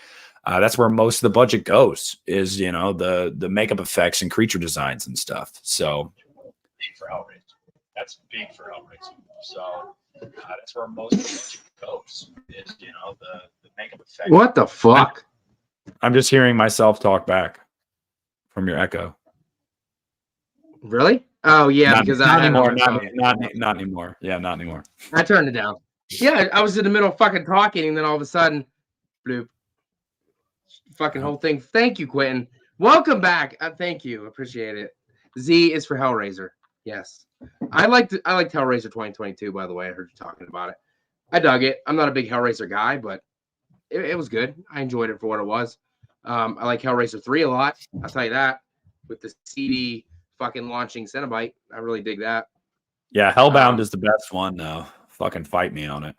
that's where most of the budget goes is, you know, the makeup effects and creature designs and stuff. So big for Hellraiser. That's big for Hellraiser. So that's where most of the budget goes is, you know, the makeup effects. What the fuck? I'm just hearing myself talk back from your echo. Really? Oh yeah, because not anymore. Not anymore. Yeah, not anymore. I turned it down. Yeah, I was in the middle of fucking talking, and then all of a sudden, bloop. Fucking whole thing. Thank you, Quentin. Welcome back. Thank you. Appreciate it. Z is for Hellraiser. Yes. I liked Hellraiser 2022, by the way. I heard you talking about it. I dug it. I'm not a big Hellraiser guy, but it was good. I enjoyed it for what it was. I like Hellraiser 3 a lot. I'll tell you that. With the CD fucking launching Cenobite. I really dig that. Yeah, Hellbound is the best one, though. Fucking fight me on it.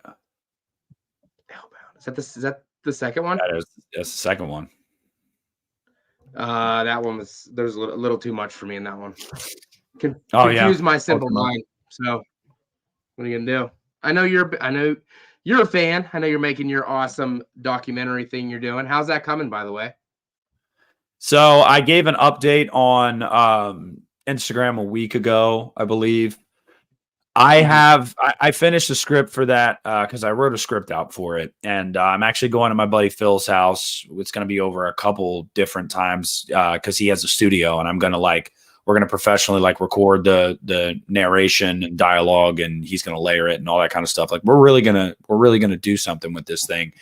Hellbound. Is that the second one? That's the second one. That one there's a little too much for me in that one. Confuse my simple mind. So what are you gonna do? I know you're a fan. I know you're making your awesome documentary thing you're doing. How's that coming, by the way? So I gave an update on Instagram a week ago, I believe. I finished the script for that because I wrote a script out for it, and I'm actually going to my buddy Phil's house. It's going to be over a couple different times because he has a studio, and we're gonna professionally record the narration and dialogue, and he's gonna layer it and all that kind of stuff. Like we're really gonna do something with this thing.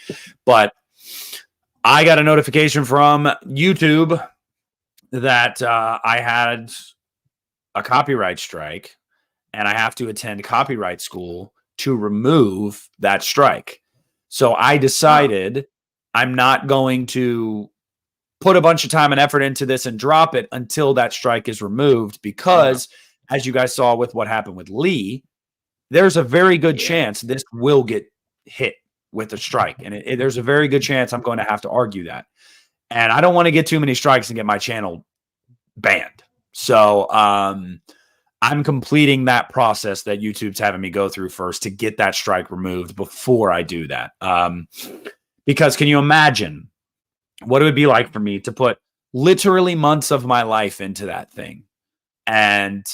But I got a notification from YouTube that I had a copyright strike, and I have to attend copyright school to remove that strike. So I decided I'm not going to put a bunch of time and effort into this and drop it until that strike is removed, because as you guys saw with what happened with Lee, there's a very good chance this will get hit with a strike. And there's a very good chance I'm going to have to argue that. And I don't want to get too many strikes and get my channel banned. So I'm completing that process that YouTube's having me go through first to get that strike removed before I do that. Because can you imagine what it would be like for me to put literally months of my life into that thing and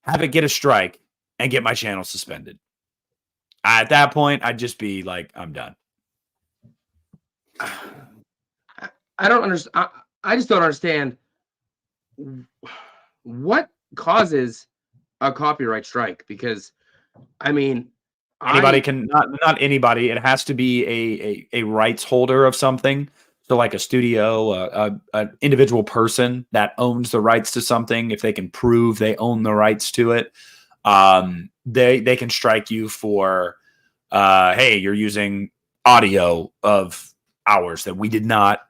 have it get a strike and get my channel suspended? At that point, I'd just be like, I'm done. I don't understand. I just don't understand what causes a copyright strike, because I mean, anybody can not anybody. It has to be a rights holder of something. So like a studio, an individual person that owns the rights to something, if they can prove they own the rights to it, they can strike you for, hey, you're using audio of ours that we did not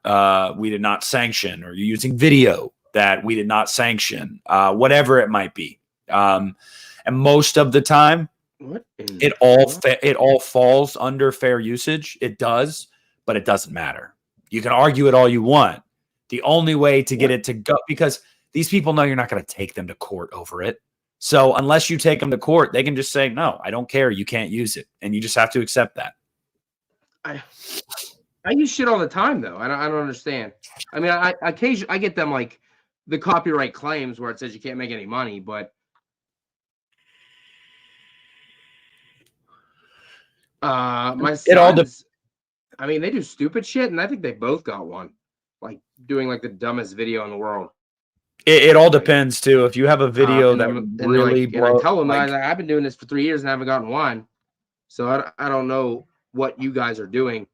sanction, or you're using video that we did not sanction, whatever it might be. And most of the time, it all falls under fair usage. It does, but it doesn't matter. You can argue it all you want. The only way to get it to go, because these people know you're not going to take them to court over it. So unless you take them to court, they can just say, no, I don't care. You can't use it. And you just have to accept that. I use shit all the time, though. I don't understand. I mean, I occasionally I get them like the copyright claims where it says you can't make any money, but my sons, I mean, they do stupid shit, and I think they both got one, like doing like the dumbest video in the world. It all depends too. If you have a video that really I tell them I've been doing this for 3 years and haven't gotten one, so I don't know what you guys are doing.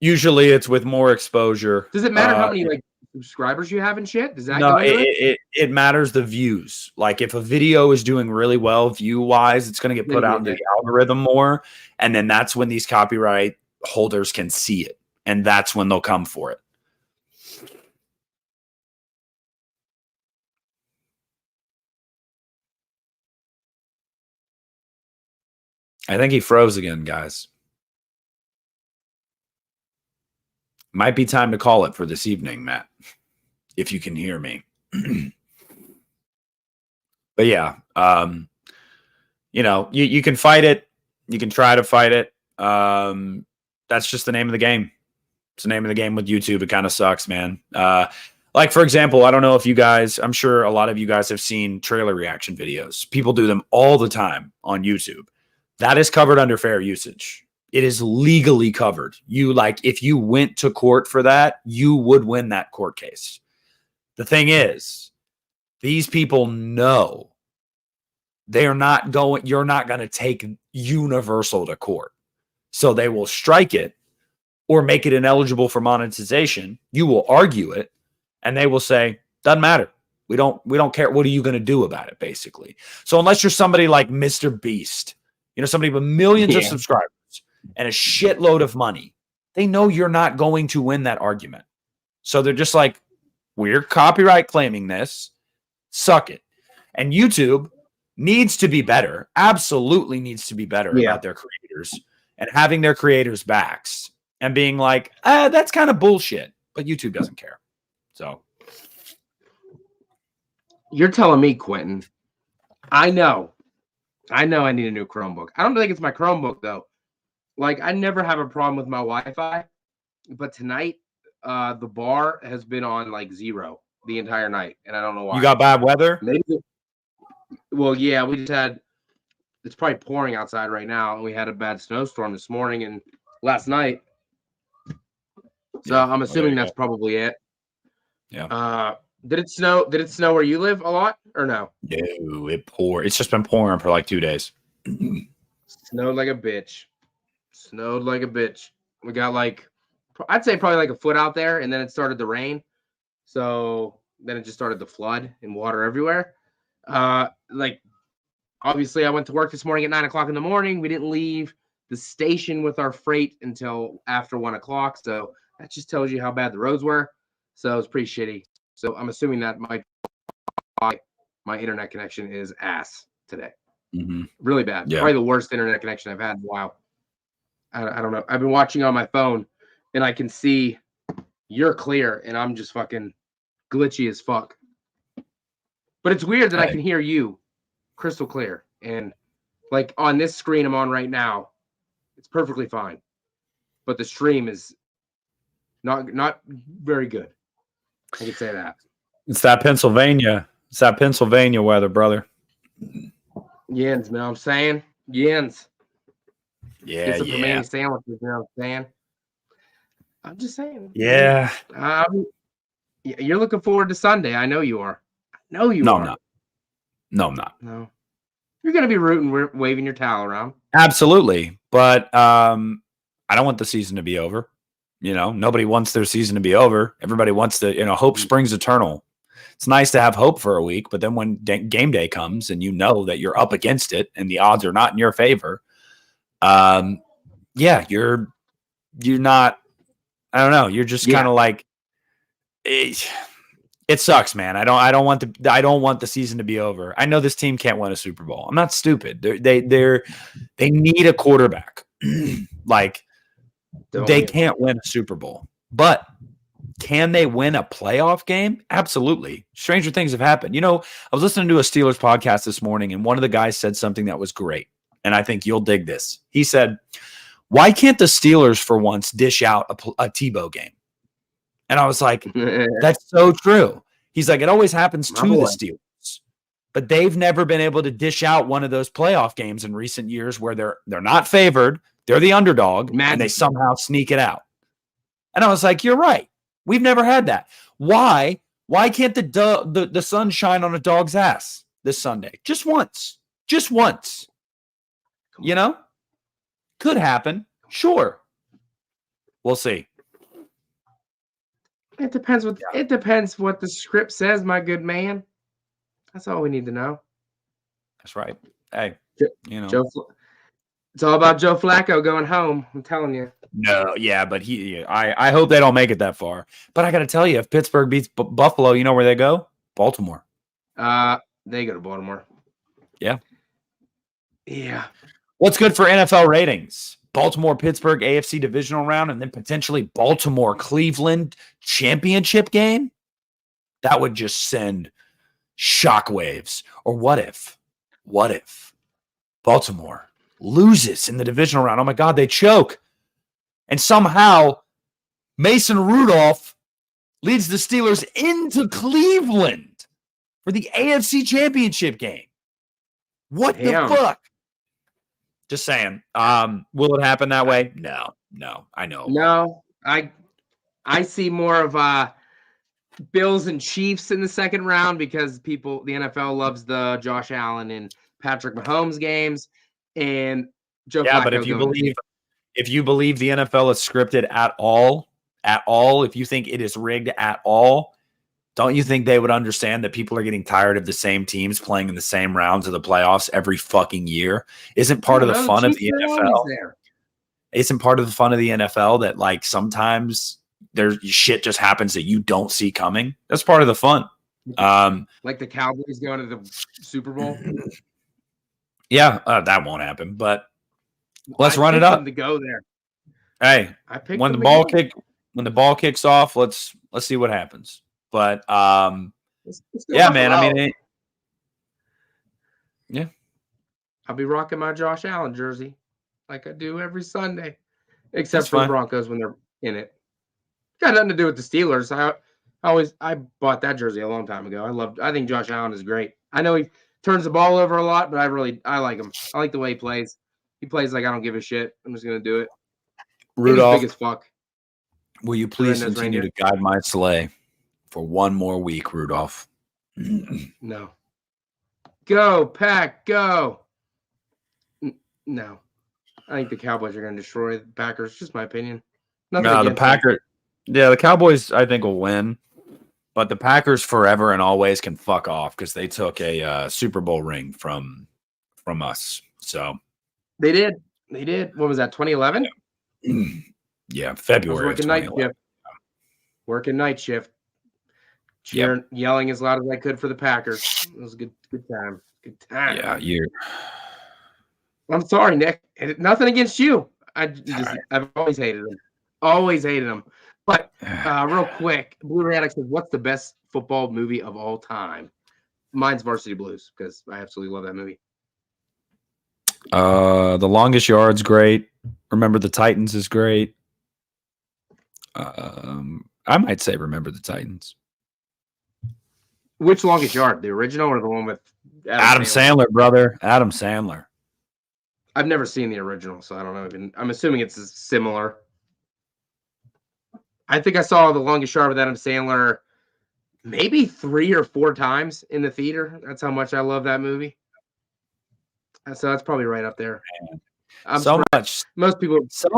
Usually it's with more exposure. Does it matter how many like subscribers you have and shit? Does that no, go into it? It matters the views. Like if a video is doing really well view-wise, it's going to get put out into the algorithm more. And then that's when these copyright holders can see it. And that's when they'll come for it. I think he froze again, guys. Might be time to call it for this evening, Matt, if you can hear me. But yeah, you know, you can fight it. You can try to fight it. That's just the name of the game. It's the name of the game with YouTube. It kind of sucks, man. Like, for example, I don't know if you guys, I'm sure a lot of you guys have seen trailer reaction videos. People do them all the time on YouTube. That is covered under fair usage. It is legally covered. You like, if you went to court for that, you would win that court case. The thing is, these people know you're not going to take Universal to court. So they will strike it or make it ineligible for monetization. You will argue it and they will say, doesn't matter. We don't care. What are you going to do about it, basically? So unless you're somebody like Mr. Beast, you know, somebody with millions of subscribers and a shitload of money, they know you're not going to win that argument. So they're just like, we're copyright claiming this. Suck it. And YouTube needs to be better. Absolutely needs to be better about their creators and having their creators' backs and being like, that's kind of bullshit. But YouTube doesn't care. So you're telling me, Quentin, I know I need a new Chromebook. I don't think it's my Chromebook, though. Like, I never have a problem with my Wi-Fi. But tonight, the bar has been on, like, 0 the entire night. And I don't know why. You got bad weather? Maybe. Well, yeah, we just had – it's probably pouring outside right now. And we had a bad snowstorm this morning and last night. So I'm assuming that's probably it. Yeah. Did it snow? Did it snow where you live a lot or no? No, it poured. It's just been pouring for like 2 days. Snowed like a bitch. Snowed like a bitch. We got like, I'd say probably like a foot out there, and then it started to rain. So then it just started to flood and water everywhere. Like, obviously, I went to work this morning at 9 o'clock in the morning. We didn't leave the station with our freight until after 1 o'clock. So that just tells you how bad the roads were. So it's pretty shitty. So I'm assuming that my internet connection is ass today. Mm-hmm. Really bad. Yeah. Probably the worst internet connection I've had in a while. I don't know. I've been watching on my phone, and I can see you're clear, and I'm just fucking glitchy as fuck. But it's weird that I can hear you crystal clear. And like on this screen I'm on right now, it's perfectly fine. But the stream is not very good. I can say that. It's that Pennsylvania. It's that Pennsylvania weather, brother. Yens, man. I'm saying yens. Yeah, get some Panini sandwiches. You know what I'm saying? I'm just saying. Yeah. You're looking forward to Sunday. I know you are. I know you are. I'm not. No, I'm not. No. You're gonna be rooting, waving your towel around. Absolutely, but I don't want the season to be over. You know, nobody wants their season to be over. Everybody wants to, you know, hope springs eternal. It's nice to have hope for a week, but then when game day comes and you know that you're up against it and the odds are not in your favor, yeah, you're not, I don't know. You're just kind of like, it sucks, man. I don't want the season to be over. I know this team can't win a Super Bowl. I'm not stupid. They need a quarterback. Like, they can't win a Super Bowl, but can they win a playoff game? Absolutely. Stranger things have happened. You know, I was listening to a Steelers podcast this morning, and one of the guys said something that was great, and I think you'll dig this. He said, why can't the Steelers for once dish out a Tebow game? And I was like, that's so true. He's like, it always happens to the Steelers, but they've never been able to dish out one of those playoff games in recent years where they're not favored. They're the underdog, and they somehow sneak it out. And I was like, you're right. We've never had that. Why can't the sun shine on a dog's ass this Sunday? Just once. Just once. You know? Could happen. Sure. We'll see. It depends what the script says, my good man. That's all we need to know. That's right. Hey, you know. Joe, it's all about Joe Flacco going home. I'm telling you. No, yeah, but I hope they don't make it that far. But I got to tell you, if Pittsburgh beats Buffalo, you know where they go? Baltimore. They go to Baltimore. Yeah. Yeah. What's good for NFL ratings? Baltimore, Pittsburgh, AFC divisional round, and then potentially Baltimore, Cleveland championship game? That would just send shockwaves. Or what if Baltimore loses in the divisional round? Oh my God, they choke. And somehow Mason Rudolph leads the Steelers into Cleveland for the AFC championship game. What the fuck? Just saying. Will it happen that way? No. I know. No, I see more of Bills and Chiefs in the second round because the NFL loves the Josh Allen and Patrick Mahomes games, and Joe. Yeah, Flacco but if you believe the NFL is scripted at all, if you think it is rigged at all, don't you think they would understand that people are getting tired of the same teams playing in the same rounds of the playoffs every fucking year? Isn't part of the fun of the NFL? Isn't part of the fun of the NFL that like sometimes there's shit just happens that you don't see coming? That's part of the fun. Like the Cowboys going to the Super Bowl. Yeah, that won't happen. But let's run it up to go there. Hey, when the ball kicks off, let's see what happens. But yeah, man. I mean, yeah. I'll be rocking my Josh Allen jersey like I do every Sunday, except for the Broncos when they're in it. Got nothing to do with the Steelers. I bought that jersey a long time ago. I think Josh Allen is great. I know he turns the ball over a lot, but I like him. I like the way he plays. He plays like I don't give a shit. I'm just gonna do it. Rudolph, big as fuck. Will you please continue to guide my sleigh for one more week, Rudolph? No. Go, Pack, go. No. I think the Cowboys are going to destroy the Packers. Just my opinion. The Packers. Yeah, the Cowboys, I think, will win. But the Packers forever and always can fuck off because they took a Super Bowl ring from us. So they did. What was that? 2011? Yeah, February. Working night shift. Cheering, yelling as loud as I could for the Packers. It was a good time. Good time. Yeah, I'm sorry, Nick. Nothing against you. I've always hated them. Always hated them. But real quick, Blue Radix says, "What's the best football movie of all time?" Mine's Varsity Blues because I absolutely love that movie. The Longest Yard's great. Remember the Titans is great. I might say Remember the Titans. Which Longest Yard? The original or the one with Adam Sandler, brother? Adam Sandler. I've never seen the original, so I don't know. I'm assuming it's similar. I think I saw The Longest Yard with Adam Sandler maybe 3 or 4 times in the theater. That's how much I love that movie. So that's probably right up there. Most people. So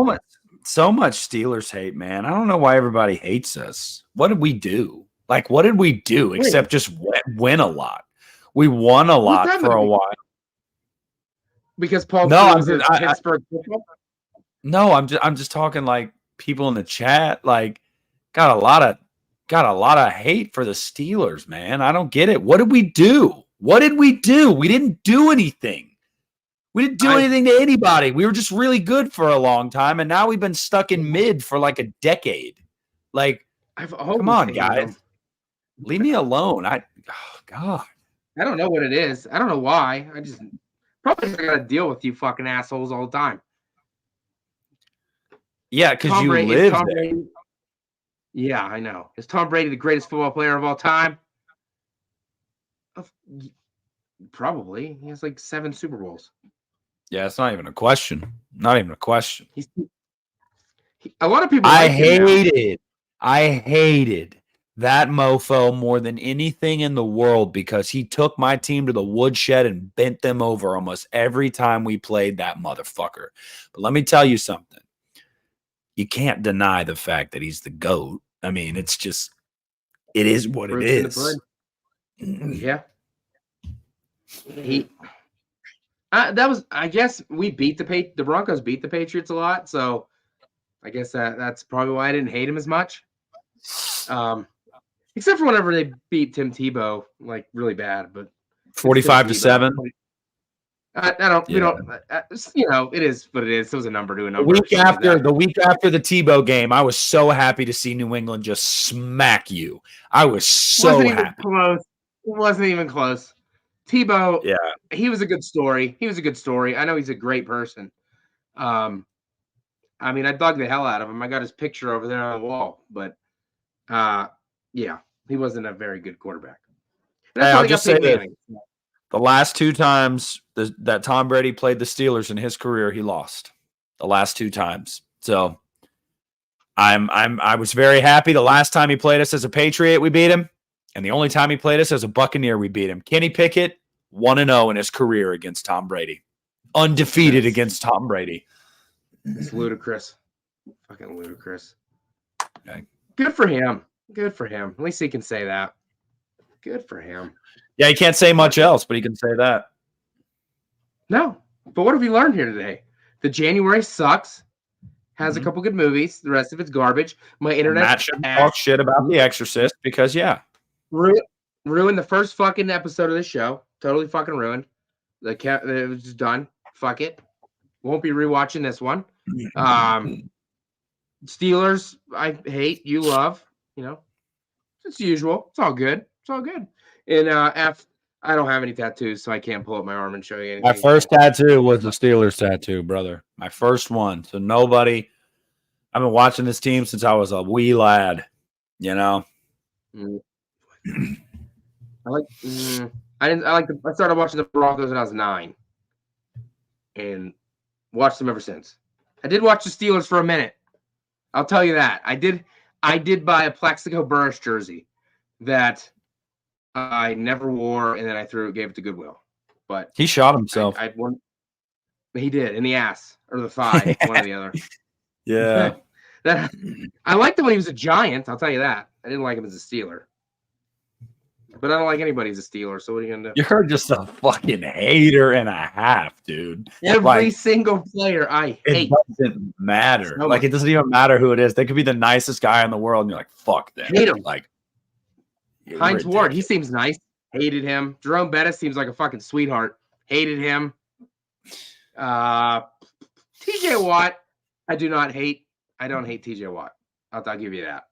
much Steelers hate, man. I don't know why everybody hates us. What did we do? Like, what did we do except just win a lot? We won a lot for a while. Because Paul was in Pittsburgh football? No, I'm just talking like people in the chat like got a lot of hate for the Steelers, man. I don't get it. What did we do? We didn't do anything. We didn't do anything to anybody. We were just really good for a long time, and now we've been stuck in mid for like a decade. Like, come on, guys. Leave me alone. God. I don't know what it is. I don't know why. I just probably got to deal with you fucking assholes all the time. Yeah, because you live there. Yeah, I know. Is Tom Brady the greatest football player of all time? Probably. He has like 7 Super Bowls. Yeah, it's not even a question. Not even a question. A lot of people. I hated that mofo more than anything in the world because he took my team to the woodshed and bent them over almost every time we played that motherfucker. But let me tell you something. You can't deny the fact that he's the GOAT. I mean, it's just, it is what it is. Yeah. I guess we beat the Broncos beat the Patriots a lot, so I guess that's probably why I didn't hate him as much. Except for whenever they beat Tim Tebow, like really bad, but 45-7. I don't. Yeah. We don't. It is what it is. It was a number to a number. The week after the Tebow game, I was so happy to see New England just smack you. I was so happy. Even close. It wasn't even close. Tebow. Yeah, he was a good story. I know he's a great person. I mean, I dug the hell out of him. I got his picture over there on the wall, but yeah, he wasn't a very good quarterback. I'll just say this. The last 2 times that Tom Brady played the Steelers in his career, he lost. The last 2 times. So I was very happy. The last time he played us as a Patriot, we beat him. And the only time he played us as a Buccaneer, we beat him. Kenny Pickett, 1-0 in his career against Tom Brady. Undefeated against Tom Brady. It's ludicrous. Fucking ludicrous. Okay. Good for him. At least he can say that. Good for him. Yeah, he can't say much else, but he can say that. No. But what have we learned here today? The January sucks. Has a couple good movies. The rest of it's garbage. My internet. Matt should talk shit about The Exorcist because, yeah. Ruined the first fucking episode of the show. Totally fucking ruined. It was just done. Fuck it. Won't be rewatching this one. Steelers, I hate. You love. It's usual. It's all good. And I don't have any tattoos, so I can't pull up my arm and show you anything. My first tattoo was the Steelers tattoo, brother. My first one. So nobody. I've been watching this team since I was a wee lad. I started watching the Broncos when I was 9, and watched them ever since. I did watch the Steelers for a minute. I'll tell you that. I did buy a Plaxico Burress jersey that I never wore, and then I gave it to Goodwill. But he shot himself. He did in the ass or the thigh, one or the other. Yeah. I liked him when he was a Giant. I'll tell you that. I didn't like him as a Steeler. But I don't like anybody as a Steeler, so what are you gonna do? You're just a fucking hater and a half, dude. Every single player I hate. It doesn't matter. It doesn't even matter who it is. They could be the nicest guy in the world, and you're like, fuck them. Hate him. Hines Ward, he seems nice. Hated him. Jerome Bettis seems like a fucking sweetheart. Hated him. TJ Watt, I do not hate. I don't hate TJ Watt. I'll give you that.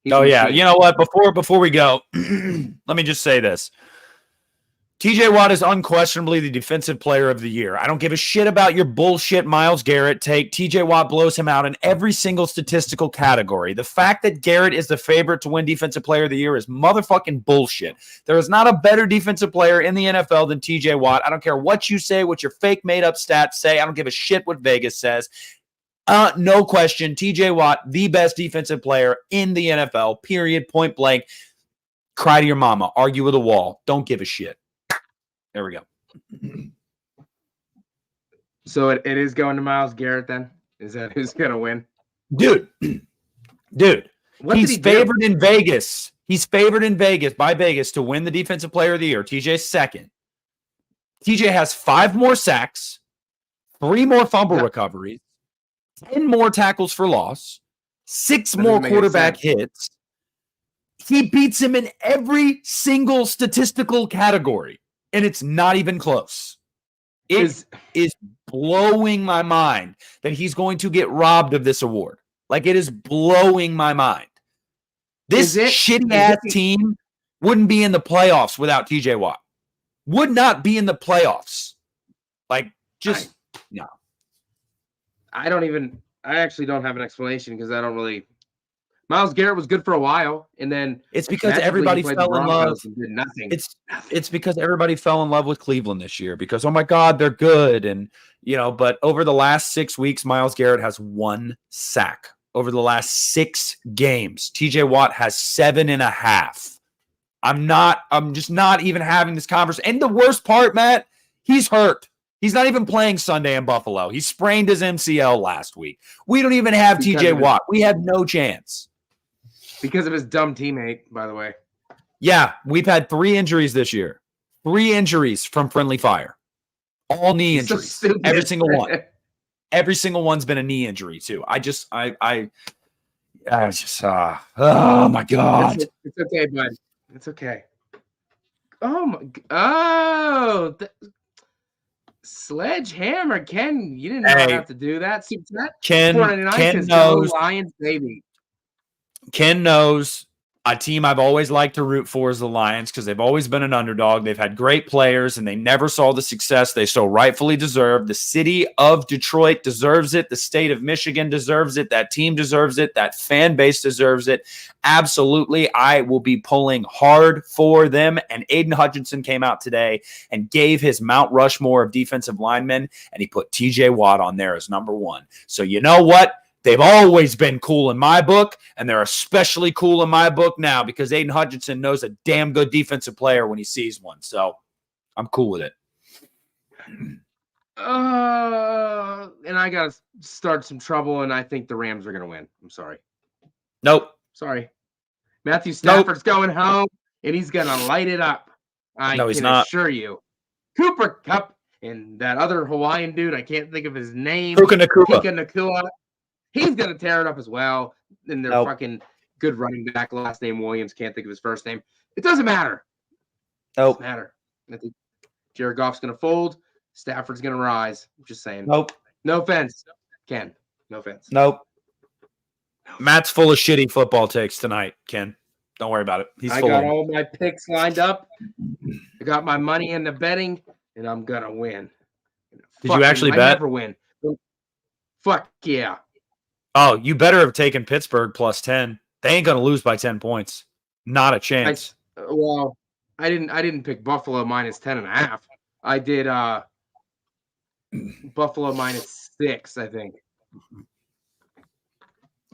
Yeah. You know what? Before we go, let me just say this. TJ Watt is unquestionably the defensive player of the year. I don't give a shit about your bullshit Myles Garrett take. TJ Watt blows him out in every single statistical category. The fact that Garrett is the favorite to win defensive player of the year is motherfucking bullshit. There is not a better defensive player in the NFL than TJ Watt. I don't care what you say, what your fake made up stats say. I don't give a shit what Vegas says. No question. TJ Watt, the best defensive player in the NFL, period, point blank. Cry to your mama. Argue with a wall. Don't give a shit. There we go. So it is going to Myles Garrett then? Is that who's going to win? Dude. He's favored in Vegas. He's favored in Vegas by Vegas to win the defensive player of the year. TJ's second. TJ has 5 more sacks, 3 more fumble recoveries, 10 more tackles for loss, 6 more quarterback hits. He beats him in every single statistical category. And it's not even close. It is blowing my mind that he's going to get robbed of this award. It is blowing my mind. This shitty-ass team wouldn't be in the playoffs without TJ Watt. Would not be in the playoffs. No. I actually don't have an explanation because I don't really. Myles Garrett was good for a while, and then it's because everybody fell in love. And did nothing. It's because everybody fell in love with Cleveland this year because, oh my God, they're good. And, but over the last 6 weeks, Myles Garrett has 1 sack. Over the last 6 games, TJ Watt has 7.5. I'm just not even having this conversation. And the worst part, Matt, he's hurt. He's not even playing Sunday in Buffalo. He sprained his MCL last week. We don't even have TJ Watt. We have no chance. Because of his dumb teammate, by the way. Yeah, we've had 3 injuries this year. 3 injuries from friendly fire. All knee injuries. So every single one. Every single one's been a knee injury too. I just, oh my God. It's okay, bud. It's okay. Sledgehammer, Ken. You didn't not have to do that. See that? Ken knows. Lions, baby. Ken knows a team I've always liked to root for is the Lions because they've always been an underdog. They've had great players, and they never saw the success they so rightfully deserve. The city of Detroit deserves it. The state of Michigan deserves it. That team deserves it. That fan base deserves it. Absolutely, I will be pulling hard for them. And Aiden Hutchinson came out today and gave his Mount Rushmore of defensive linemen, and he put TJ Watt on there as number 1. So you know what? They've always been cool in my book, and they're especially cool in my book now because Aiden Hutchinson knows a damn good defensive player when he sees one. So I'm cool with it. And I got to start some trouble, and I think the Rams are going to win. I'm sorry. Nope. Sorry. Matthew Stafford's going home, and he's going to light it up. I can assure you. Cooper Kupp and that other Hawaiian dude, I can't think of his name. Puka Nacua. He's going to tear it up as well. And their fucking good running back, last name Williams, can't think of his first name. It doesn't matter. Nope. Doesn't matter. I think Jared Goff's going to fold. Stafford's going to rise. I'm just saying. Nope. No offense, Ken. No offense. Nope. Matt's full of shitty football takes tonight, Ken. Don't worry about it. I got all my picks lined up. I got my money in the betting, and I'm going to win. Did you actually bet? I never win. Fuck yeah. Oh, you better have taken Pittsburgh plus 10. They ain't going to lose by 10 points. Not a chance. I didn't pick Buffalo minus 10.5. I did Buffalo minus 6, I think.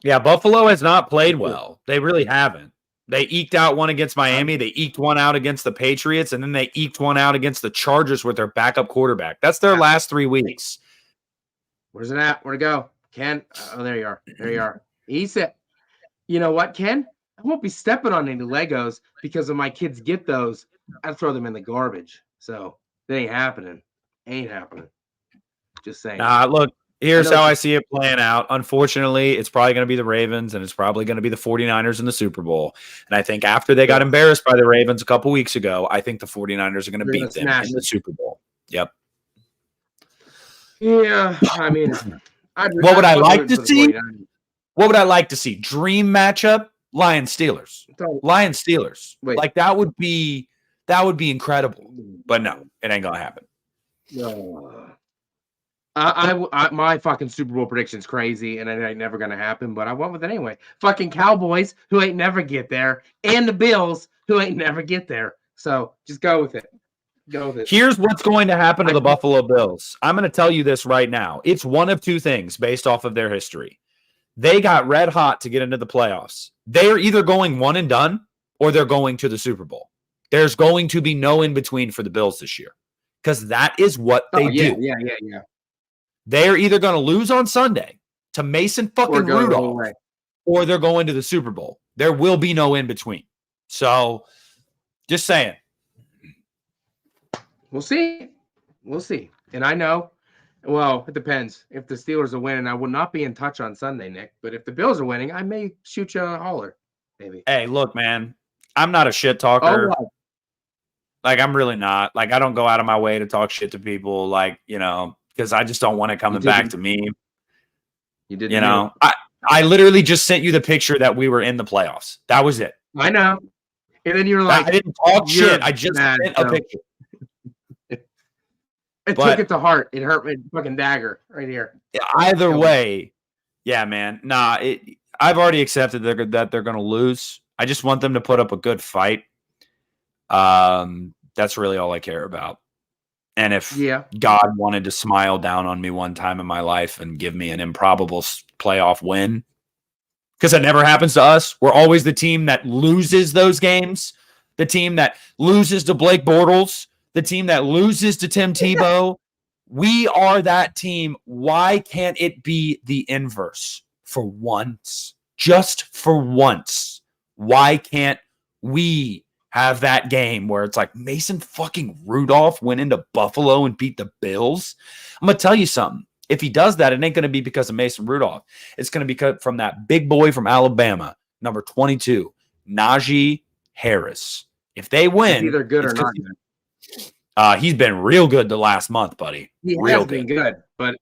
Yeah, Buffalo has not played well. They really haven't. They eked out one against Miami. They eked one out against the Patriots, and then they eked one out against the Chargers with their backup quarterback. That's their last 3 weeks. Where's it at? Where'd it go? Ken? Oh, there you are. There you are. He said, you know what, Ken? I won't be stepping on any Legos because when my kids get those, I throw them in the garbage. So that ain't happening. Ain't happening. Just saying. Look, here's how I see it playing out. Unfortunately, it's probably going to be the Ravens, and it's probably going to be the 49ers in the Super Bowl. And I think after they got embarrassed by the Ravens a couple weeks ago, I think the 49ers are going to beat them in the Super Bowl. Yep. Yeah, I mean, what would I like to see? What would I like to see? Dream matchup: Lions-Steelers. Lions-Steelers. Like that would be incredible. But no, it ain't gonna happen. My fucking Super Bowl prediction's crazy, and it ain't never gonna happen. But I went with it anyway. Fucking Cowboys, who ain't never get there, and the Bills, who ain't never get there. So just go with it. Here's what's going to happen to the Buffalo Bills. I'm going to tell you this right now. It's one of two things based off of their history. They got red hot to get into the playoffs. They're either going one and done or they're going to the Super Bowl. There's going to be no in between for the Bills this year because that is what they do. Yeah. They're either going to lose on Sunday to Mason fucking Rudolph or they're going to the Super Bowl. There will be no in between. So just saying. We'll see. And I know, well, it depends. If the Steelers are winning, I will not be in touch on Sunday, Nick. But if the Bills are winning, I may shoot you a holler, maybe. Hey, look, man, I'm not a shit talker. Oh, wow. Like, I'm really not. Like, I don't go out of my way to talk shit to people, like, because I just don't want it coming back to me. You did. I literally just sent you the picture that we were in the playoffs. That was it. I know. And then you're like, I didn't talk shit. I just sent a picture. I took it to heart. It hurt my fucking dagger right here. Either way, yeah, man. I've already accepted that they're going to lose. I just want them to put up a good fight. That's really all I care about. And if God wanted to smile down on me one time in my life and give me an improbable playoff win, because it never happens to us. We're always the team that loses those games, the team that loses to Blake Bortles, the team that loses to Tim Tebow. We are that team. Why can't it be the inverse for once? Just for once. Why can't we have that game where it's like Mason fucking Rudolph went into Buffalo and beat the Bills? I'm going to tell you something. If he does that, it ain't going to be because of Mason Rudolph. It's going to be from that big boy from Alabama, number 22, Najee Harris. If they win, it's either good or not good. He's been real good the last month, buddy. He has been good, but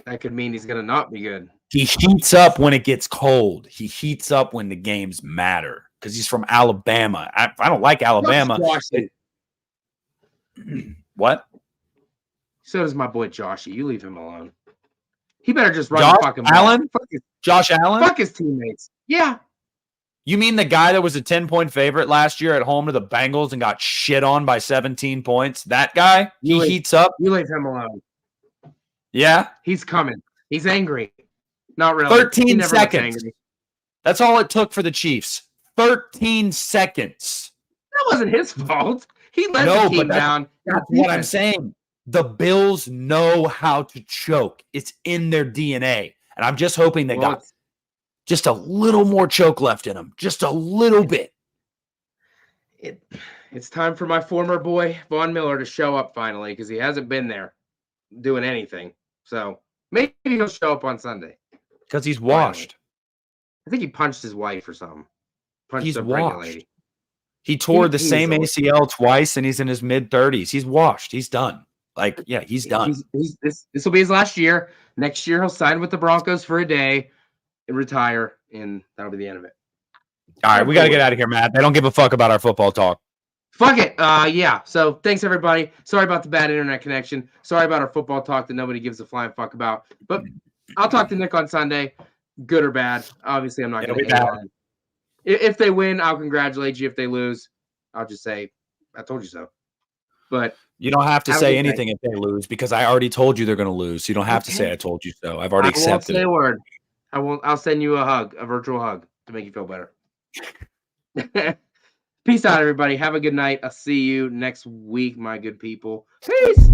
that could mean he's going to not be good. He heats up when it gets cold. He heats up when the games matter because he's from Alabama. I don't like Alabama. What? So does my boy Joshy. You leave him alone. He better just run the fucking ball. Allen? Josh Allen? Fuck his teammates. Yeah. You mean the guy that was a 10-point favorite last year at home to the Bengals and got shit on by 17 points? That guy? He heats up? You leave him alone. Yeah? He's coming. He's angry. Not really. 13 seconds. That's all it took for the Chiefs. 13 seconds. That wasn't his fault. He let the team down. That's what I'm saying. The Bills know how to choke. It's in their DNA. And I'm just hoping they got just a little more choke left in them. Just a little bit. It's time for my former boy, Von Miller, to show up finally because he hasn't been there doing anything. So maybe he'll show up on Sunday. Because he's washed. I think he punched his wife or something. He's washed. He tore the same ACL twice, and he's in his mid-30s. He's washed. He's done. Like, yeah, he's done. This will be his last year. Next year, he'll sign with the Broncos for a day and retire, and that'll be the end of it. All right, we got to get out of here, Matt. They don't give a fuck about our football talk. Fuck it. Yeah. So thanks, everybody. Sorry about the bad internet connection. Sorry about our football talk that nobody gives a flying fuck about. But I'll talk to Nick on Sunday, good or bad. Obviously, I'm not going to hate on it. If they win, I'll congratulate you. If they lose, I'll just say, I told you so. But you don't have to say anything if they lose because I already told you they're going to lose. So you don't have to say I told you so. I've already accepted. I won't say a word. I'll send you a hug, a virtual hug to make you feel better. Peace out, everybody. Have a good night. I'll see you next week, my good people. Peace.